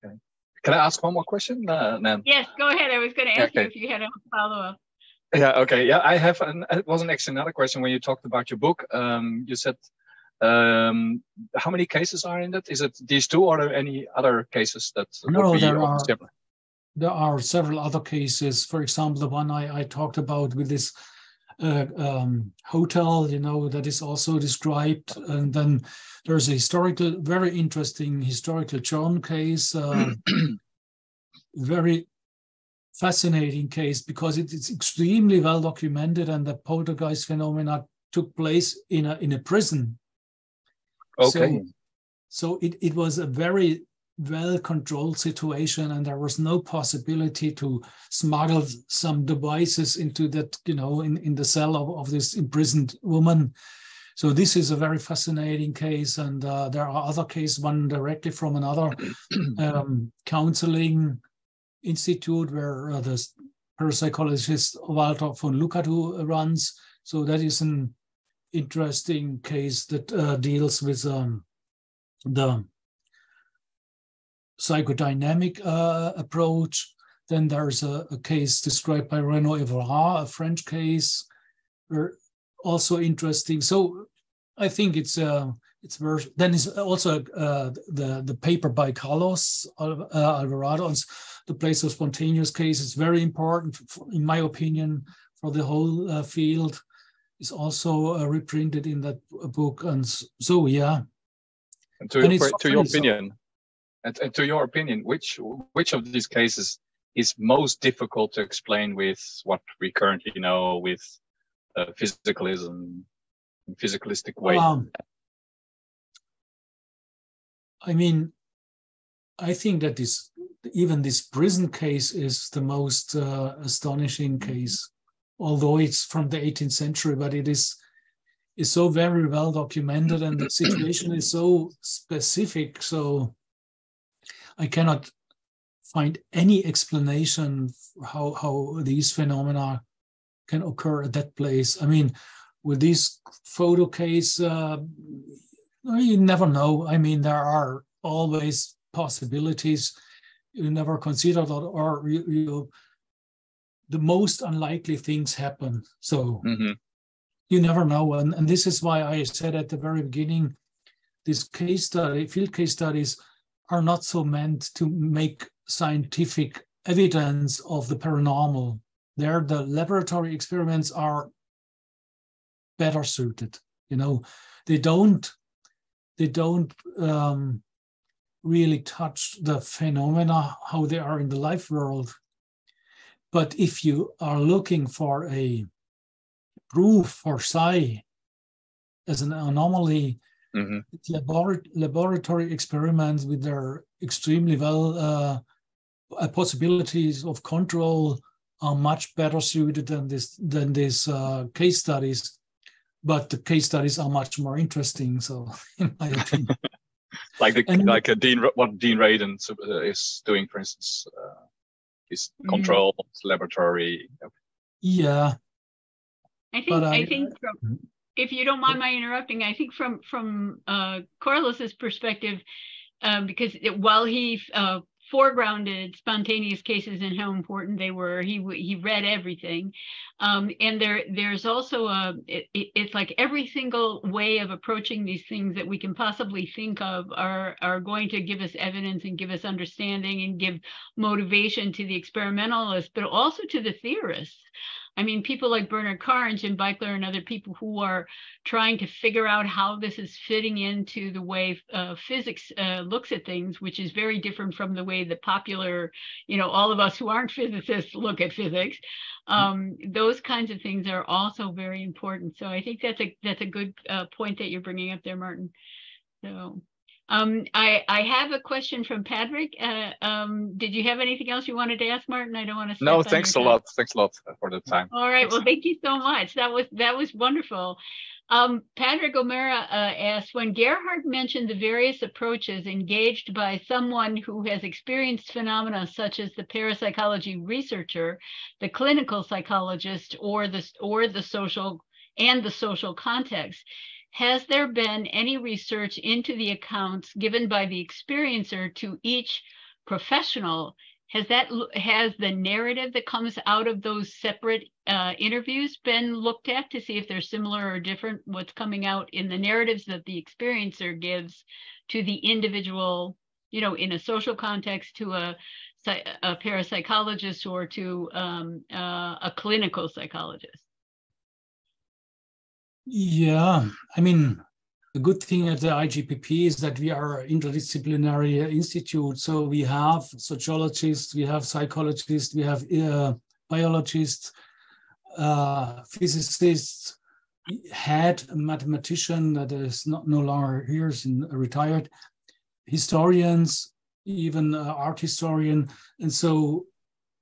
Okay. Can I ask one more question, Nan? Yes, go ahead. I was going to ask you if you had a follow-up. Yeah. Okay. Yeah, I have. It was actually another question when you talked about your book. You said how many cases are in it? Is it these two, or are there any other cases that? No, there are several other cases. For example, the one I talked about with this hotel, that is also described. And then there's a very interesting historical German case, very fascinating case, because it's extremely well documented, and the poltergeist phenomena took place in a prison. Okay. So it was a very well-controlled situation, and there was no possibility to smuggle some devices into that, in the cell of this imprisoned woman. So this is a very fascinating case, and there are other cases, one directly from another counseling institute where the parapsychologist Walter von Lukatu runs. So that is an interesting case that deals with the psychodynamic approach. Then there's a case described by Renaud Evrard, a French case, also interesting. So I think it's very. Then is also the paper by Carlos Alvarado on the place of spontaneous case. It's very important, in my opinion, for the whole field. Is also reprinted in that book, and so yeah. And to your opinion. And to your opinion, which of these cases is most difficult to explain with what we currently know with physicalism, physicalistic way? I mean, I think that even this prison case is the most astonishing case, although it's from the 18th century, but it is so very well documented, and the situation is so specific. So I cannot find any explanation for how these phenomena can occur at that place. I mean, with this photo case, you never know. I mean, there are always possibilities you never considered, or the most unlikely things happen. So you never know. And this is why I said at the very beginning, these field case studies are not so meant to make scientific evidence of the paranormal. There, the laboratory experiments are better suited. They don't really touch the phenomena, how they are in the life world. But if you are looking for a proof for psi as an anomaly, laboratory experiments with their extremely well possibilities of control are much better suited than these case studies. But the case studies are much more interesting. So, in my opinion, what Dean Radin is doing, for instance, is controlled laboratory. Yeah, I think from, if you don't mind my interrupting, I think from Corliss's perspective, because while he foregrounded spontaneous cases and how important they were, he read everything, and there's also it's like every single way of approaching these things that we can possibly think of are going to give us evidence and give us understanding and give motivation to the experimentalists, but also to the theorists. I mean, people like Bernard Carr and Jim Beikler and other people who are trying to figure out how this is fitting into the way physics looks at things, which is very different from the way the popular, all of us who aren't physicists look at physics. Those kinds of things are also very important. So I think that's a good point that you're bringing up there, Martin. So. I have a question from Patrick. Did you have anything else you wanted to ask, Martin? I don't want to. No, thanks a lot. Thanks a lot for the time. All right. Well, thank you so much. That was wonderful. Patrick O'Mara asked, when Gerhard mentioned the various approaches engaged by someone who has experienced phenomena such as the parapsychology researcher, the clinical psychologist, or the social context, has there been any research into the accounts given by the experiencer to each professional? Has the narrative that comes out of those separate interviews been looked at to see if they're similar or different? What's coming out in the narratives that the experiencer gives to the individual, in a social context, to a parapsychologist or to a clinical psychologist? Yeah, I mean, the good thing at the IGPP is that we are an interdisciplinary institute. So we have sociologists, we have psychologists, we have biologists, physicists, had a mathematician that is no longer here, is retired, historians, even art historian. And so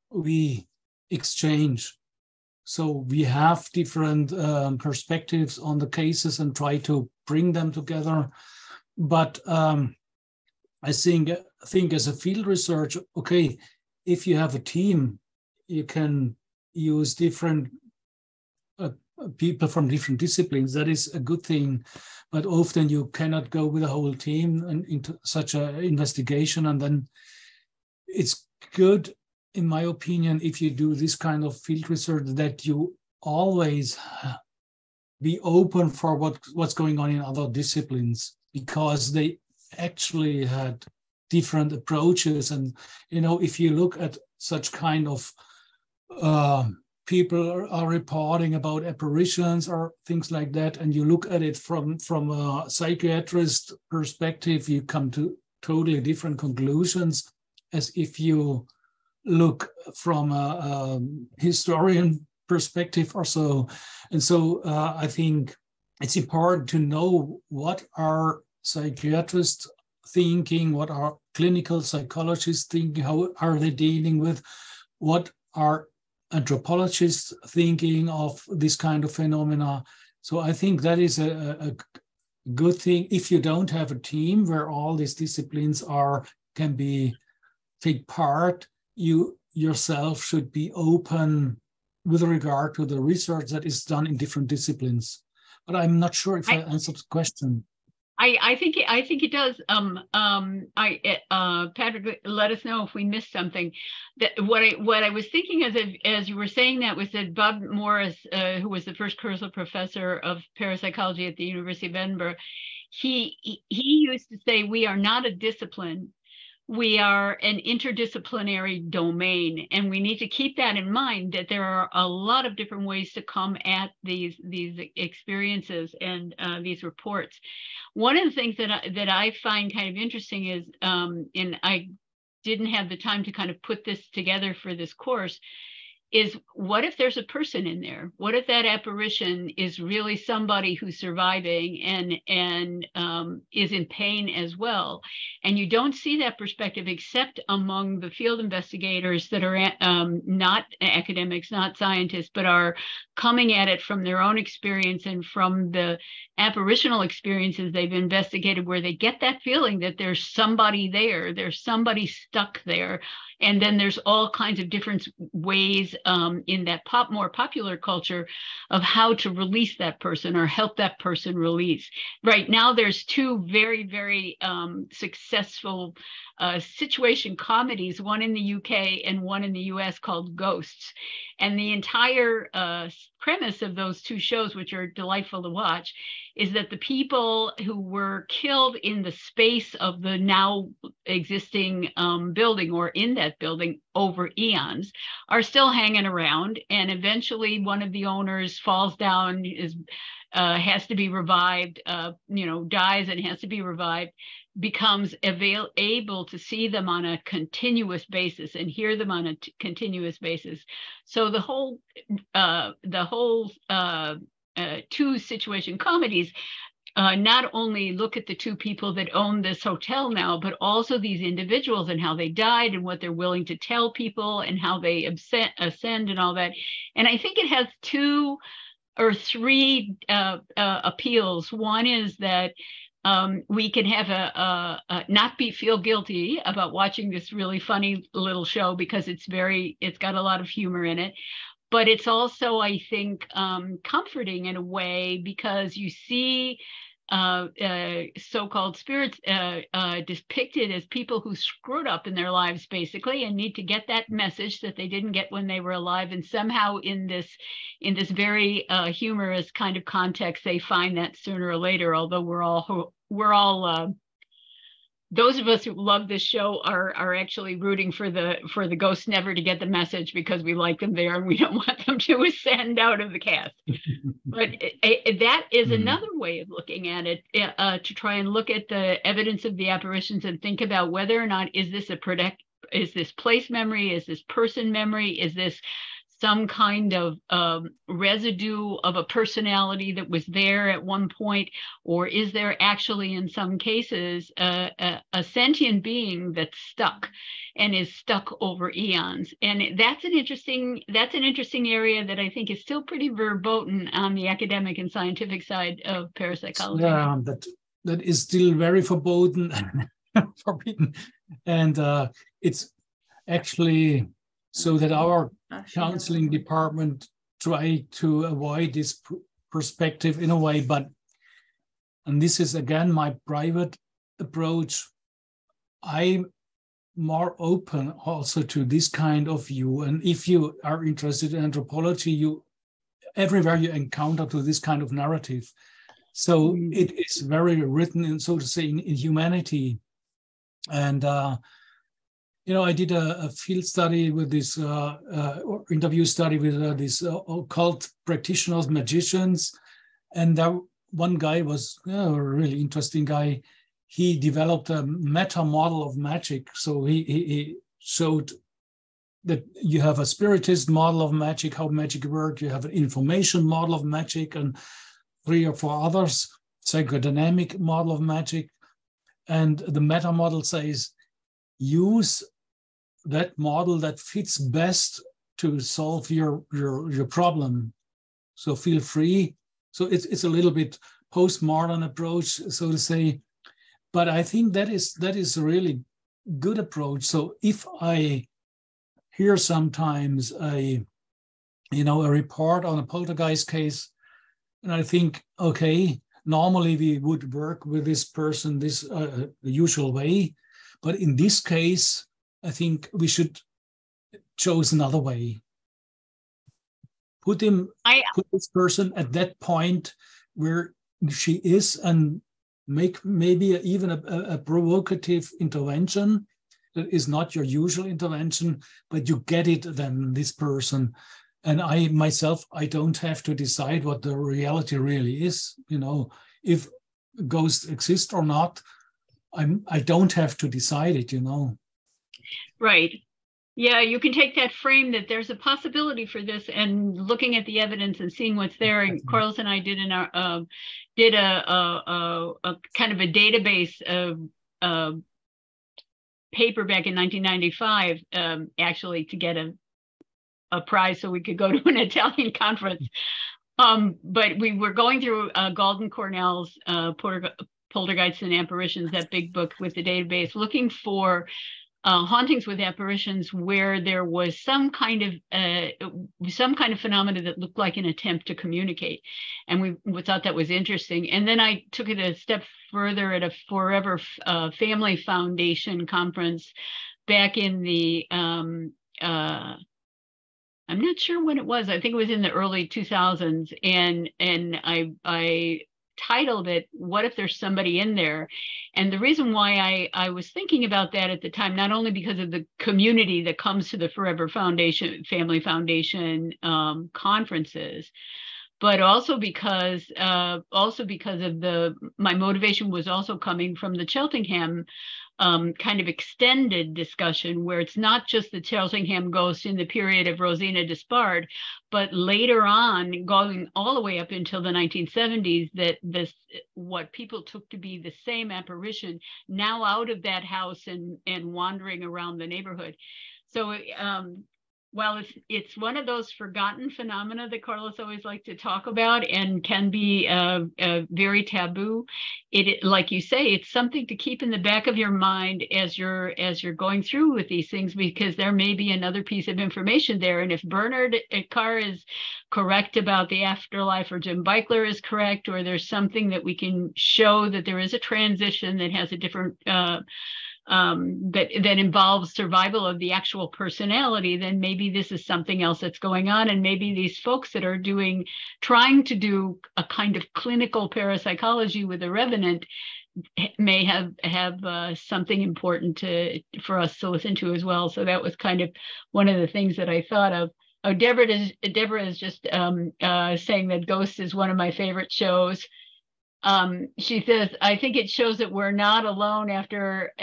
we exchange. So we have different perspectives on the cases and try to bring them together. But I think as a field research, okay, if you have a team, you can use different people from different disciplines. That is a good thing. But often you cannot go with a whole team into such an investigation. And then it's good, in my opinion, if you do this kind of field research, that you always be open for what's going on in other disciplines, because they actually had different approaches. And, if you look at such kind of people are reporting about apparitions or things like that, and you look at it from a psychiatrist perspective, you come to totally different conclusions as if you look from a historian perspective or so. And so I think it's important to know what are psychiatrists thinking, what are clinical psychologists thinking, how are they dealing with, what are anthropologists thinking of this kind of phenomena. So I think that is a good thing. If you don't have a team where all these disciplines can take part, you yourself should be open with regard to the research that is done in different disciplines. But I'm not sure if I answered the question. I think it does. Patrick, let us know if we missed something. That what I was thinking as you were saying that was that Bob Morris, who was the first Cursor professor of parapsychology at the University of Edinburgh, he used to say, we are not a discipline. We are an interdisciplinary domain, and we need to keep that in mind, that there are a lot of different ways to come at these experiences and these reports. One of the things that I find kind of interesting is, and I didn't have the time to kind of put this together for this course, is what if there's a person in there? What if that apparition is really somebody who's surviving and is in pain as well? And you don't see that perspective except among the field investigators that are not academics, not scientists, but are coming at it from their own experience and from the apparitional experiences they've investigated, where they get that feeling that there's somebody there, there's somebody stuck there. And then there's all kinds of different ways in that more popular culture of how to release that person or help that person release. Right now, there's two very, very successful situation comedies, one in the UK and one in the US, called Ghosts. And the entire premise of those two shows, which are delightful to watch, is that the people who were killed in the space of the now existing building, or in that building over eons, are still hanging around. And eventually one of the owners falls down, has to be revived, dies and has to be revived, becomes able to see them on a continuous basis and hear them on a continuous basis. So the whole two situation comedies not only look at the two people that own this hotel now, but also these individuals and how they died and what they're willing to tell people and how they ascend and all that. And I think it has two or three appeals. One is that we can have not feel guilty about watching this really funny little show, because it's got a lot of humor in it. But it's also, I think, comforting in a way, because you see so-called spirits depicted as people who screwed up in their lives, basically, and need to get that message that they didn't get when they were alive. And somehow in this very humorous kind of context, they find that sooner or later, although we're all those of us who love this show are actually rooting for the ghosts never to get the message, because we like them there and we don't want them to ascend out of the cast. But that is another way of looking at it, to try and look at the evidence of the apparitions and think about whether or not is this place memory, is this person memory, is this some kind of residue of a personality that was there at one point, or is there actually in some cases a sentient being that's stuck and is stuck over eons? And that's an interesting area that I think is still pretty verboten on the academic and scientific side of parapsychology. Yeah, that is still very forbidden, and it's actually so that our counseling department try to avoid this perspective in a way, and this is again my private approach, I'm more open also to this kind of view. And if you are interested in anthropology, everywhere you encounter to this kind of narrative. So it is very written in, so to say, in humanity. And I did a field study with this interview study with these occult practitioners, magicians, and one guy was a really interesting guy. He developed a meta model of magic. So he showed that you have a spiritist model of magic, how magic works. You have an information model of magic, and 3 or 4 others, psychodynamic model of magic, and the meta model says use that model that fits best to solve your problem. So feel free. So it's a little bit postmodern approach, so to say, but I think that is a really good approach. So if I hear sometimes a report on a poltergeist case, and I think, okay, normally we would work with this person this usual way. But in this case, I think we should choose another way. Put this person at that point where she is, and make maybe even a provocative intervention that is not your usual intervention, but you get it then, this person. And I myself, I don't have to decide what the reality really is. You know, if ghosts exist or not, I don't have to decide it, you know. Right. Yeah, you can take that frame that there's a possibility for this, and looking at the evidence and seeing what's there. And Carlos and I did a kind of a database of paper back in 1995, actually, to get a prize so we could go to an Italian conference. But we were going through Galden Cornell's Poltergeists and Apparitions, that big book with the database, looking for hauntings with apparitions where there was some kind of phenomena that looked like an attempt to communicate, and we thought that was interesting. And then I took it a step further at a Forever Family Foundation conference back in the I'm not sure when it was. I think it was in the early 2000s, and I titled it, "What if there's somebody in there?" And the reason why I was thinking about that at the time, not only because of the community that comes to the Forever Family Foundation conferences, but also because of my motivation was also coming from the Cheltenham kind of extended discussion, where it's not just the Cheltenham ghost in the period of Rosina Despard, but later on, going all the way up until the 1970s, that what people took to be the same apparition now out of that house and wandering around the neighborhood. So while it's one of those forgotten phenomena that Carlos always liked to talk about and can be very taboo, it, like you say, it's something to keep in the back of your mind as you're going through with these things, because there may be another piece of information there. And if Bernard Carr is correct about the afterlife, or Jim Beichler is correct, or there's something that we can show that there is a transition that has a different that involves survival of the actual personality, then maybe this is something else that's going on. And maybe these folks that are trying to do a kind of clinical parapsychology with a revenant may have something important for us to listen to as well. So that was kind of one of the things that I thought of. Oh, Deborah is just saying that Ghost is one of my favorite shows. She says, I think it shows that we're not alone after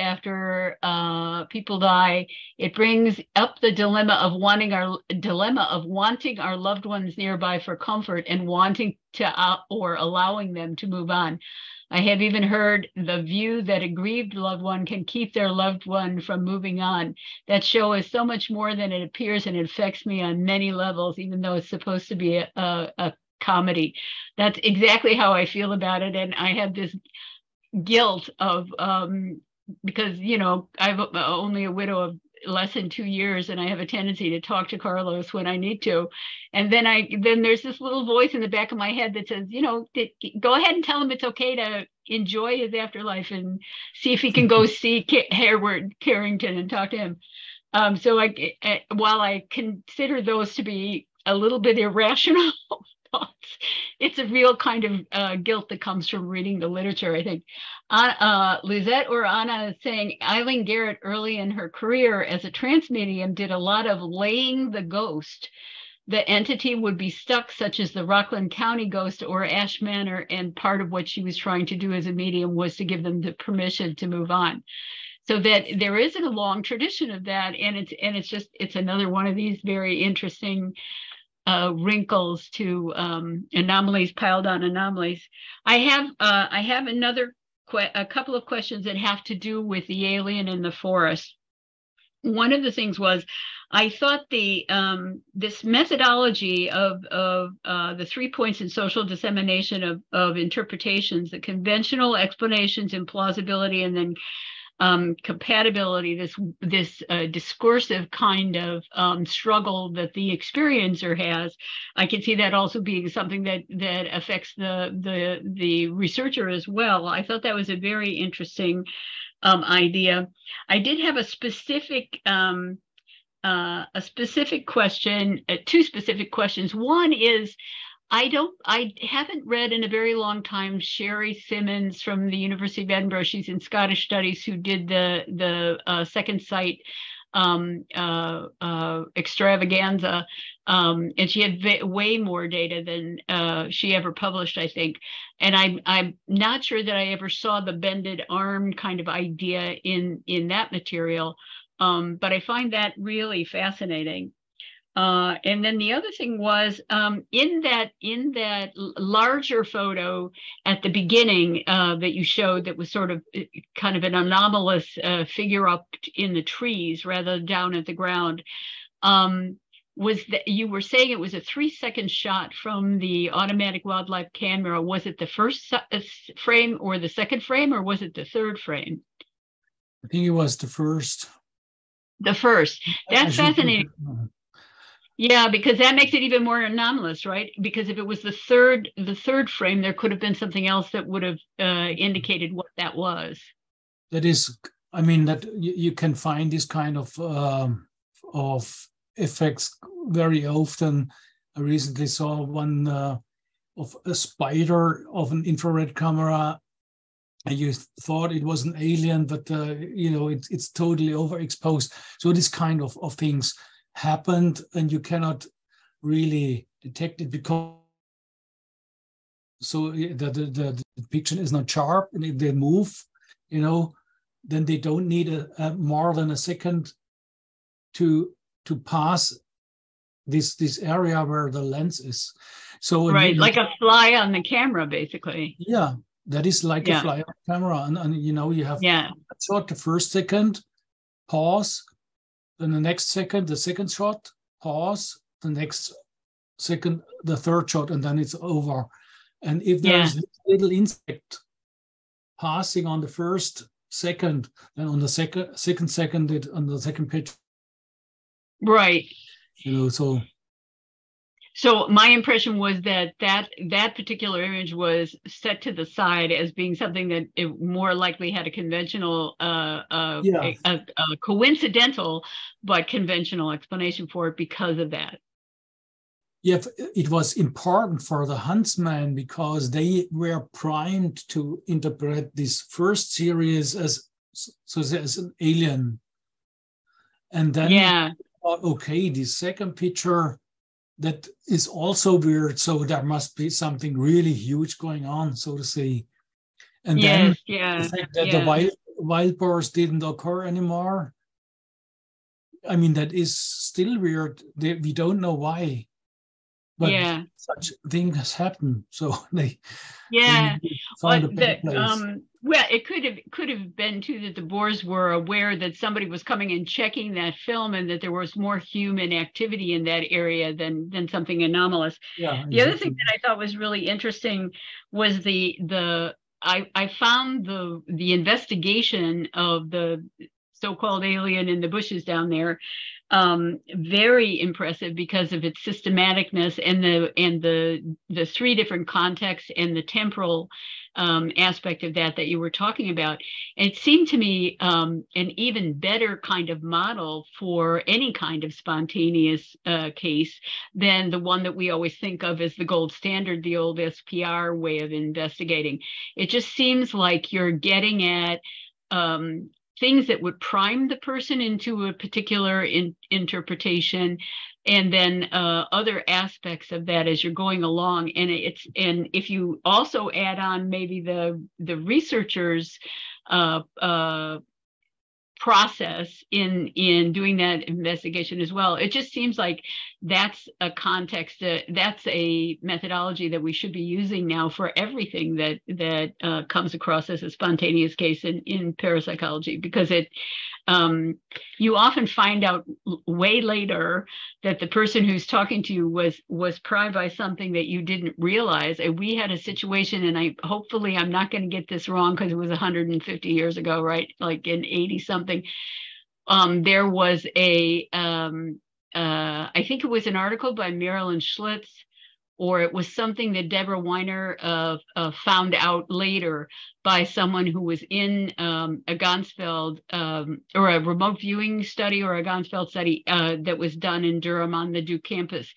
people die. It brings up the dilemma of wanting our loved ones nearby for comfort, and wanting to or allowing them to move on. I have even heard the view that a grieved loved one can keep their loved one from moving on. That show is so much more than it appears, and it affects me on many levels, even though it's supposed to be a comedy. That's exactly how I feel about it. And I have this guilt of because, you know, I'm only a widow of less than 2 years, and I have a tendency to talk to Carlos when I need to. And then there's this little voice in the back of my head that says, you know, go ahead and tell him it's okay to enjoy his afterlife and see if he can go see Harewood Carrington and talk to him. So while I consider those to be a little bit irrational thoughts, it's a real kind of guilt that comes from reading the literature, I think. Lizette or Anna is saying Eileen Garrett, early in her career as a trance medium, did a lot of laying the ghost. The entity would be stuck, such as the Rockland County ghost or Ash Manor, and part of what she was trying to do as a medium was to give them the permission to move on. So that there isn't a long tradition of that, and it's another one of these very interesting wrinkles to anomalies piled on anomalies. I have a couple of questions that have to do with the alien in the forest. One of the things was, I thought this methodology of the 3 points in social dissemination of interpretations, the conventional explanations, implausibility, and then compatibility, this discursive kind of struggle that the experiencer has. I can see that also being something that affects the researcher as well. I thought that was a very interesting idea. I did have a specific question, two specific questions. One is, I haven't read in a very long time Sherry Simmons from the University of Edinburgh. She's in Scottish Studies, who did the Second Sight extravaganza, and she had way more data than she ever published, I think. And I'm not sure that I ever saw the bended arm kind of idea in that material, but I find that really fascinating. And then the other thing was, in that larger photo at the beginning that you showed, that was sort of kind of an anomalous figure up in the trees rather than down at the ground, was that you were saying it was a 3-second shot from the automatic wildlife camera. Was it the first frame or the second frame, or was it the third frame? I think it was the first. The first. That's fascinating. Yeah, because that makes it even more anomalous, right? Because if it was the third frame, there could have been something else that would have indicated what that was. That is, I mean, that you can find this kind of effects very often. I recently saw one of a spider of an infrared camera, and you thought it was an alien, but it's totally overexposed. So this kind of things happened, and you cannot really detect it because the depiction is not sharp, and if they move, then they don't need more than a second to pass this area where the lens is. So right, like a fly on the camera, basically. Yeah, that is like a fly on camera, and you have a shot, the first second, pause. Then the next second, the second shot, pause, the next second, the third shot, and then it's over. And if there's a little insect passing on the first second, then on the second second, on the second picture. Right. So my impression was that particular image was set to the side as being something that it more likely had a conventional, a coincidental but conventional explanation for it because of that. Yeah, it was important for the huntsman because they were primed to interpret this first series as an alien, and then okay, the second picture, that is also weird. So there must be something really huge going on, so to say. And then the fact that the wild boars didn't occur anymore, I mean, that is still weird. We don't know why. But such things happen. So they found a better place. Well, it could have been too that the boars were aware that somebody was coming and checking that film, and that there was more human activity in that area than something anomalous. Yeah, the other thing that I thought was really interesting was I found the investigation of the so-called alien in the bushes down there very impressive because of its systematicness and the three different contexts and the temporal aspect of that you were talking about. And it seemed to me an even better kind of model for any kind of spontaneous case than the one that we always think of as the gold standard, the old SPR way of investigating. It just seems like you're getting at things that would prime the person into a particular interpretation, and then other aspects of that as you're going along. And if you also add on maybe the researcher's process in doing that investigation as well, it just seems like that's a context, that's a methodology that we should be using now for everything that comes across as a spontaneous case in parapsychology, because you often find out way later that the person who's talking to you was primed by something that you didn't realize. And we had a situation, and hopefully I'm not going to get this wrong because it was 150 years ago, right? Like in 80 something. There was I think it was an article by Marilyn Schlitz, or it was something that Deborah Weiner found out later by someone who was in a Gansfeld or a remote viewing study or a Gansfeld study that was done in Durham on the Duke campus.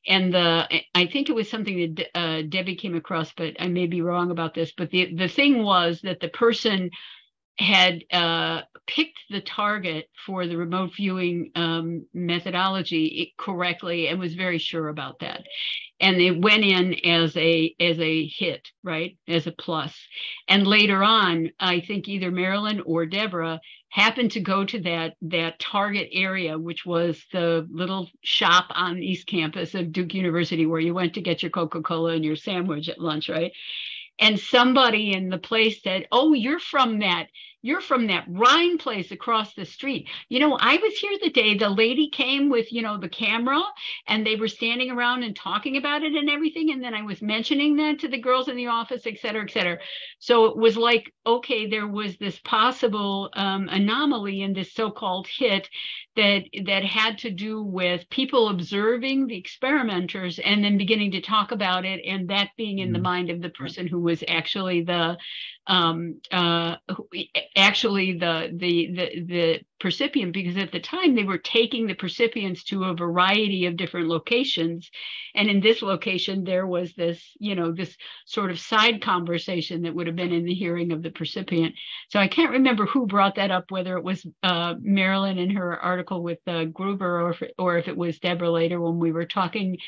And I think it was something that Debbie came across, but I may be wrong about this. But the thing was that the person had picked the target for the remote viewing methodology correctly and was very sure about that. And it went in as a hit, right, as a plus. And later on, I think either Marilyn or Deborah happened to go to that target area, which was the little shop on East Campus of Duke University where you went to get your Coca-Cola and your sandwich at lunch, right? And somebody in the place said, "Oh, you're from that Rhine place across the street. You know, I was here the day the lady came with, the camera, and they were standing around and talking about it and everything. And then I was mentioning that to the girls in the office, et cetera, et cetera." So it was like, okay, there was this possible anomaly in this so-called hit that had to do with people observing the experimenters and then beginning to talk about it, and that being in the mind of the person who was actually the percipient, because at the time they were taking the percipients to a variety of different locations, and in this location there was this this sort of side conversation that would have been in the hearing of the percipient. So I can't remember who brought that up, whether it was Marilyn in her article with Gruber, or if it was Deborah later when we were talking,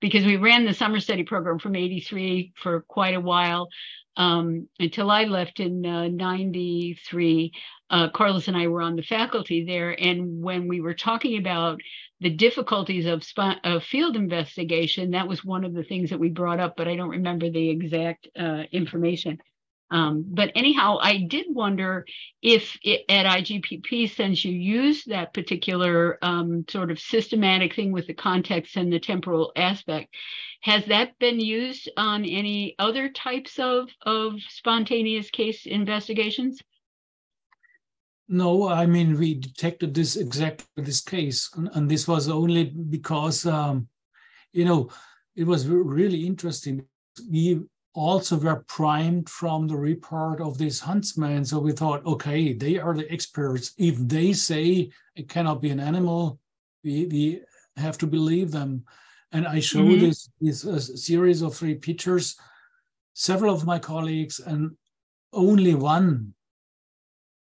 because we ran the summer study program from '83 for quite a while. Until I left in '93, Carlos and I were on the faculty there. And when we were talking about the difficulties of field investigation, that was one of the things that we brought up, but I don't remember the exact information. But anyhow, I did wonder if at IGPP, since you used that particular sort of systematic thing with the context and the temporal aspect, has that been used on any other types of spontaneous case investigations? No, I mean, we detected this case, and this was only because, it was really interesting. We also were primed from the report of this huntsman. So we thought, okay, they are the experts. If they say it cannot be an animal, we have to believe them. And I showed this series of 3 pictures, several of my colleagues, and only one.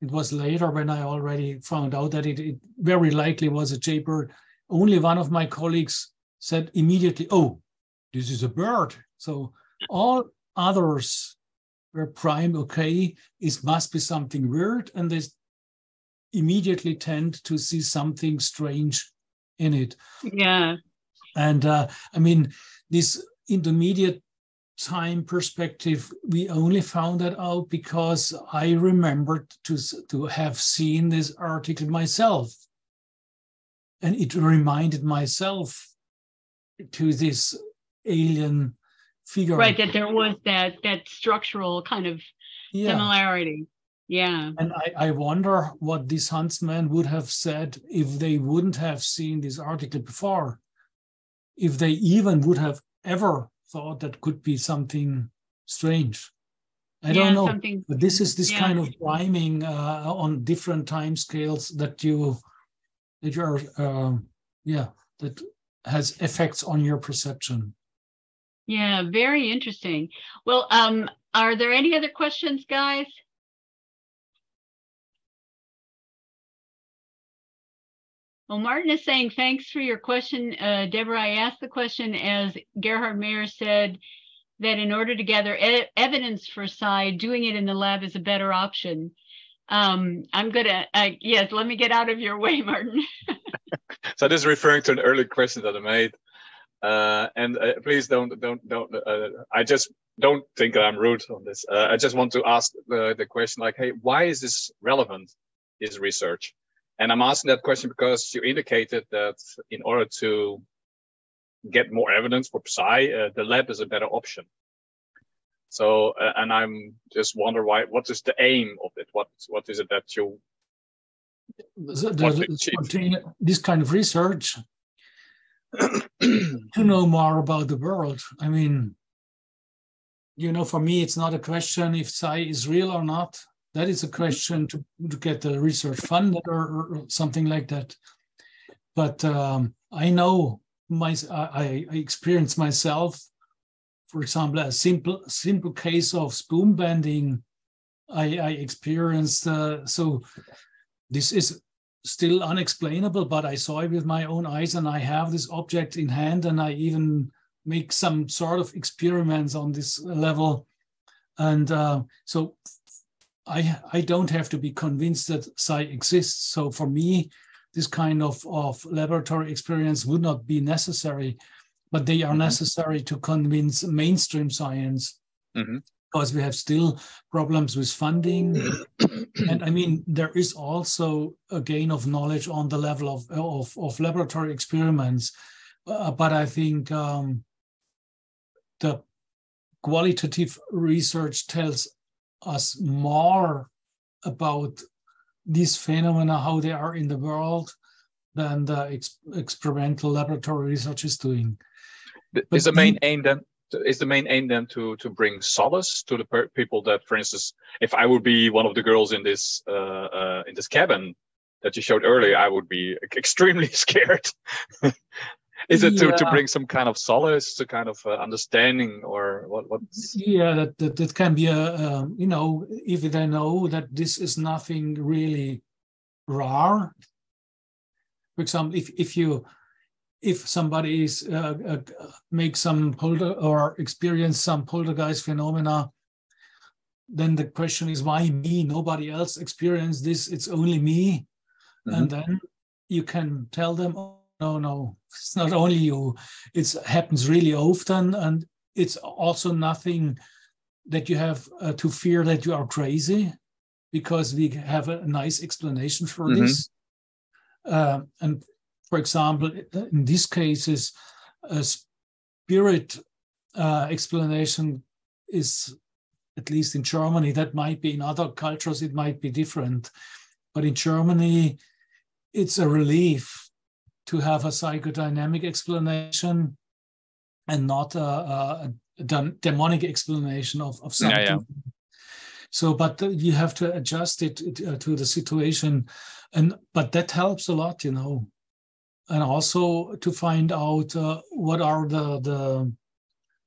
It was later when I already found out that it very likely was a jaybird. Only one of my colleagues said immediately, "Oh, this is a bird." So all others were primed, okay, it must be something weird, and they immediately tend to see something strange in it. Yeah. And this intermediate time perspective, we only found that out because I remembered to have seen this article myself. And it reminded myself to this alien figure. Right, that there was that structural kind of similarity. Yeah. And I wonder what this huntsman would have said if they wouldn't have seen this article before. If they even would have ever thought that could be something strange. I don't know. But this is this kind of priming on different time scales that that has effects on your perception. Yeah, very interesting. Well, are there any other questions, guys? Well, Martin is saying, thanks for your question, Deborah. I asked the question as Gerhard Mayer said that in order to gather evidence for psi, doing it in the lab is a better option. I'm gonna, yes, let me get out of your way, Martin. So this is referring to an early question that I made. And please don't. I just don't think that I'm rude on this. I just want to ask the question like, hey, why is this relevant, this research? And I'm asking that question because you indicated that in order to get more evidence for Psy, the lab is a better option. So, and I'm just wonder why. What is the aim of it? What is it that you want to achieve? This kind of research to know more about the world. I mean, you know, for me, it's not a question if Psy is real or not. That is a question to get the research funded or something like that. But I know I experienced myself, for example, a simple case of spoon bending. I experienced. So this is still unexplainable, but I saw it with my own eyes, and I have this object in hand, and I even make some sort of experiments on this level. And so I don't have to be convinced that Psy exists. So for me, this kind of laboratory experience would not be necessary, but they are necessary to convince mainstream science, because we have still problems with funding. And I mean, there is also a gain of knowledge on the level of laboratory experiments. But I think the qualitative research tells us more about these phenomena, how they are in the world, than the experimental laboratory research is doing. Is the main aim then to bring solace to the people that, for instance, if I would be one of the girls in this cabin that you showed earlier, I would be extremely scared. Is it to bring some kind of solace, to kind of understanding, or what? Yeah, that can be a you know, if they know that this is nothing really rare. For example, if somebody is make some or experience some poltergeist phenomena, then the question is, why me? Nobody else experienced this. It's only me. And then you can tell them, oh, no, it's not only you. It happens really often, and it's also nothing that you have to fear that you are crazy, because we have a nice explanation for this. And for example, in these cases, a spirit explanation is, at least in Germany, that might be in other cultures, it might be different. But in Germany, it's a relief to have a psychodynamic explanation and not a demonic explanation of something. Yeah. So, but you have to adjust it to the situation. But that helps a lot, you know. And also to find out what are the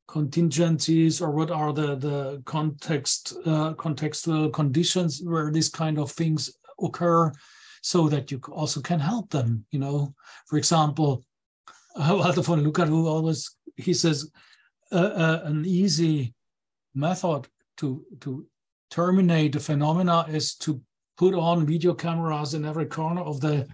contingencies, or what are the contextual conditions where these kind of things occur, so that you also can help them, you know. For example, Walter von Lucas, he says an easy method to terminate the phenomena is to put on video cameras in every corner of the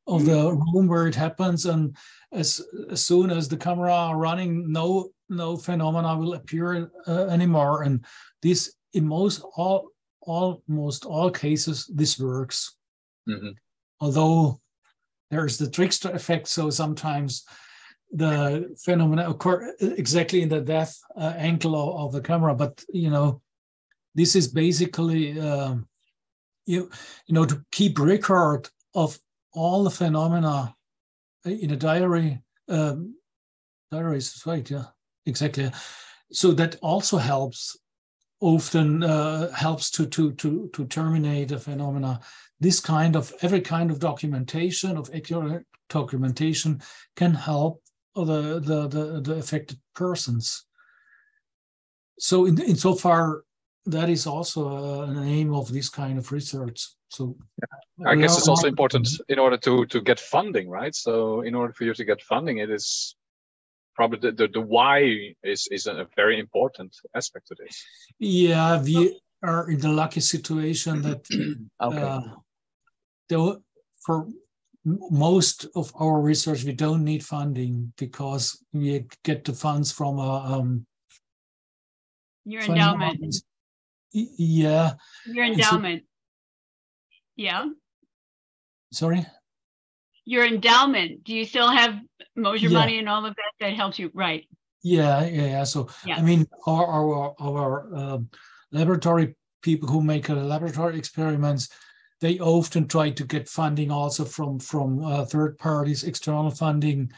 room where it happens, and as soon as the camera are running, no phenomena will appear anymore. And this, in almost all cases, this works. Although there's the trickster effect, so sometimes the phenomena occur exactly in the death angle of the camera. But you know, this is basically you know, to keep record of all the phenomena in a diary. Diary is right, yeah, exactly. So that also helps. Often helps to terminate a phenomena. Every kind of documentation, of accurate documentation, can help the affected persons. So insofar, that is also an aim of this kind of research. So I guess it's also important in order to get funding, right? So in order for you to get funding, it is probably the why is a very important aspect to this. Yeah, we are in the lucky situation that for most of our research, we don't need funding because we get the funds from your endowment. Yeah. Your endowment. Yeah. Sorry? Your endowment. Do you still have Mosher Yeah. money and all of that helps you? Right. Yeah. So, yeah. I mean, our laboratory people who make laboratory experiments, they often try to get funding also from third parties, external funding.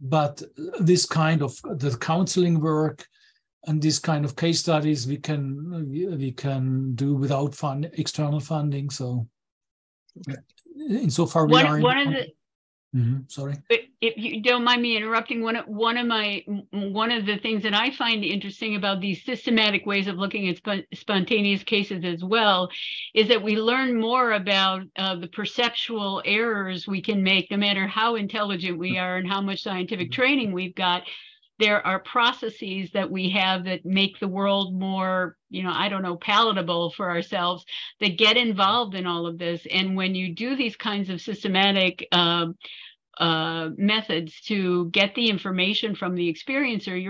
But this kind of the counseling work and this kind of case studies we can do without external funding. So, insofar we are one of the. Sorry. If you don't mind me interrupting, one of the things that I find interesting about these systematic ways of looking at spontaneous cases as well is that we learn more about the perceptual errors we can make, no matter how intelligent we are and how much scientific training we've got. There are processes that we have that make the world more, palatable for ourselves, that get involved in all of this. And when you do these kinds of systematic methods to get the information from the experiencer,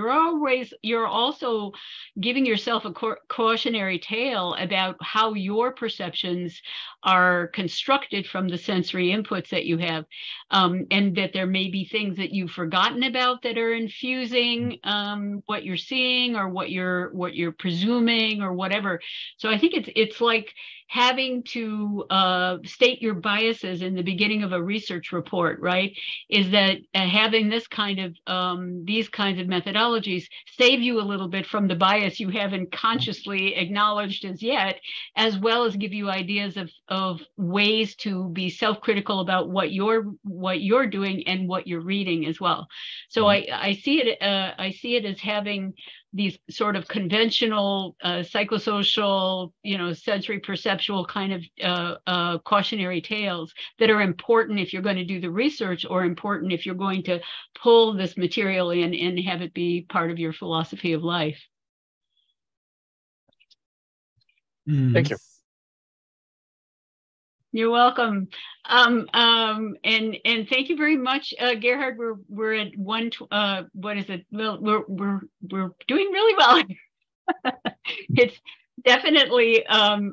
you're also giving yourself a cautionary tale about how your perceptions are constructed from the sensory inputs that you have, and that there may be things that you've forgotten about that are infusing what you're seeing or what you're presuming or whatever. So I think it's like having to state your biases in the beginning of a research report, right? Is that having these kinds of methodologies save you a little bit from the bias you haven't consciously acknowledged as yet, as well as give you ideas of ways to be self-critical about what you're doing and what you're reading as well. So I see it as having these sort of conventional psychosocial, sensory perceptual kind of cautionary tales that are important if you're going to do the research, or important if you're going to pull this material in and have it be part of your philosophy of life. Thank you. You're welcome. And thank you very much, Gerhard. We're at what is it? Well, we're doing really well. It's definitely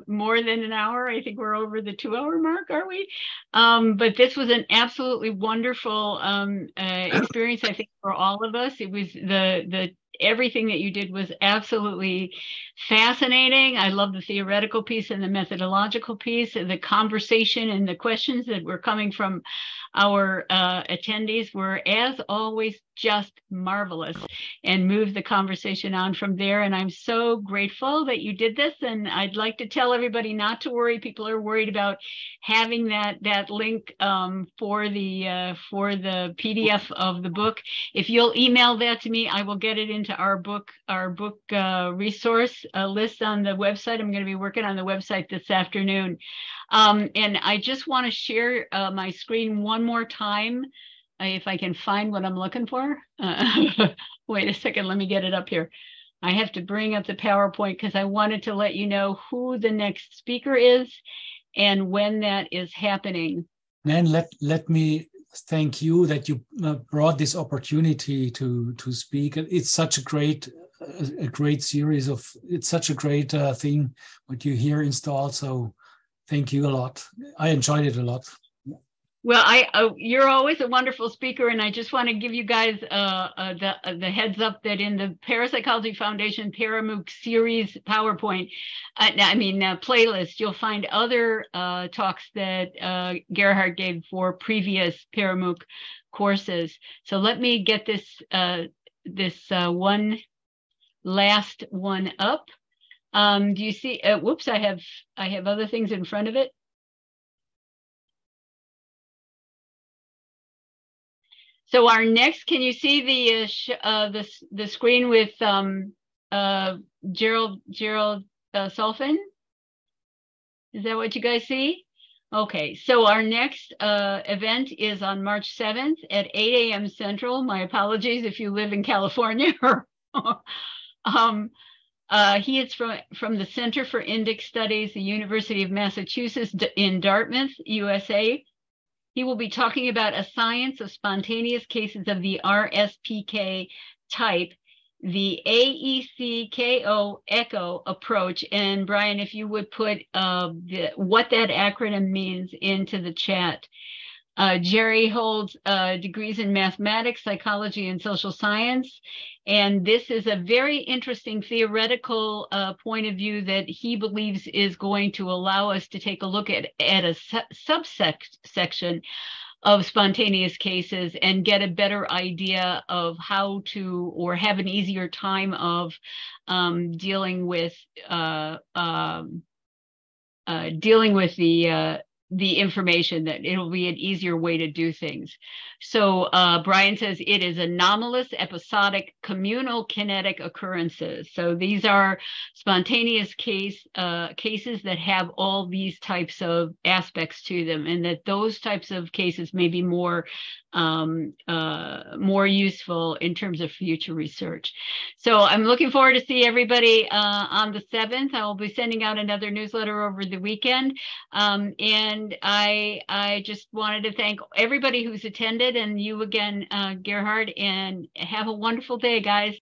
more than an hour. I think we're over the 2-hour mark, are we? But this was an absolutely wonderful experience, I think, for all of us. It was everything that you did was absolutely fascinating. I love the theoretical piece and the methodological piece, and the conversation and the questions that were coming from our attendees were, as always, just marvelous, and moved the conversation on from there. And I'm so grateful that you did this. And I'd like to tell everybody not to worry. People are worried about having that link for the PDF of the book. If you'll email that to me, I will get it into our book resource list on the website. I'm going to be working on the website this afternoon. And I just want to share my screen one more time, if I can find what I'm looking for. Wait a second, let me get it up here. I have to bring up the PowerPoint because I wanted to let you know who the next speaker is and when that is happening. Then let me thank you that you brought this opportunity to speak. It's such a great series of, it's such a great thing what you here installed. So thank you a lot. I enjoyed it a lot. Well, you're always a wonderful speaker, and I just want to give you guys the heads up that in the Parapsychology Foundation ParaMOOC series PowerPoint, playlist, you'll find other talks that Gerhard gave for previous ParaMOOC courses. So let me get this one last one up. Do you see? Whoops! I have other things in front of it. So our next, can you see the screen with Gerald Sulfin? Is that what you guys see? Okay, so our next event is on March 7th at 8 a.m. Central. My apologies if you live in California. He is from the Center for Indic Studies, the University of Massachusetts in Dartmouth, USA. He will be talking about a science of spontaneous cases of the RSPK type, the AECKO echo approach. And Brian, if you would put what that acronym means into the chat. Jerry holds degrees in mathematics, psychology, and social science. And this is a very interesting theoretical point of view that he believes is going to allow us to take a look at a subsection of spontaneous cases and get a better idea of how to, or have an easier time of dealing with the information, that it'll be an easier way to do things. So Brian says it is anomalous, episodic, communal, kinetic occurrences. So these are spontaneous cases that have all these types of aspects to them, and that those types of cases may be more useful in terms of future research. So I'm looking forward to see everybody on the 7th. I will be sending out another newsletter over the weekend. And I just wanted to thank everybody who's attended, and you again, Gerhard, and have a wonderful day, guys.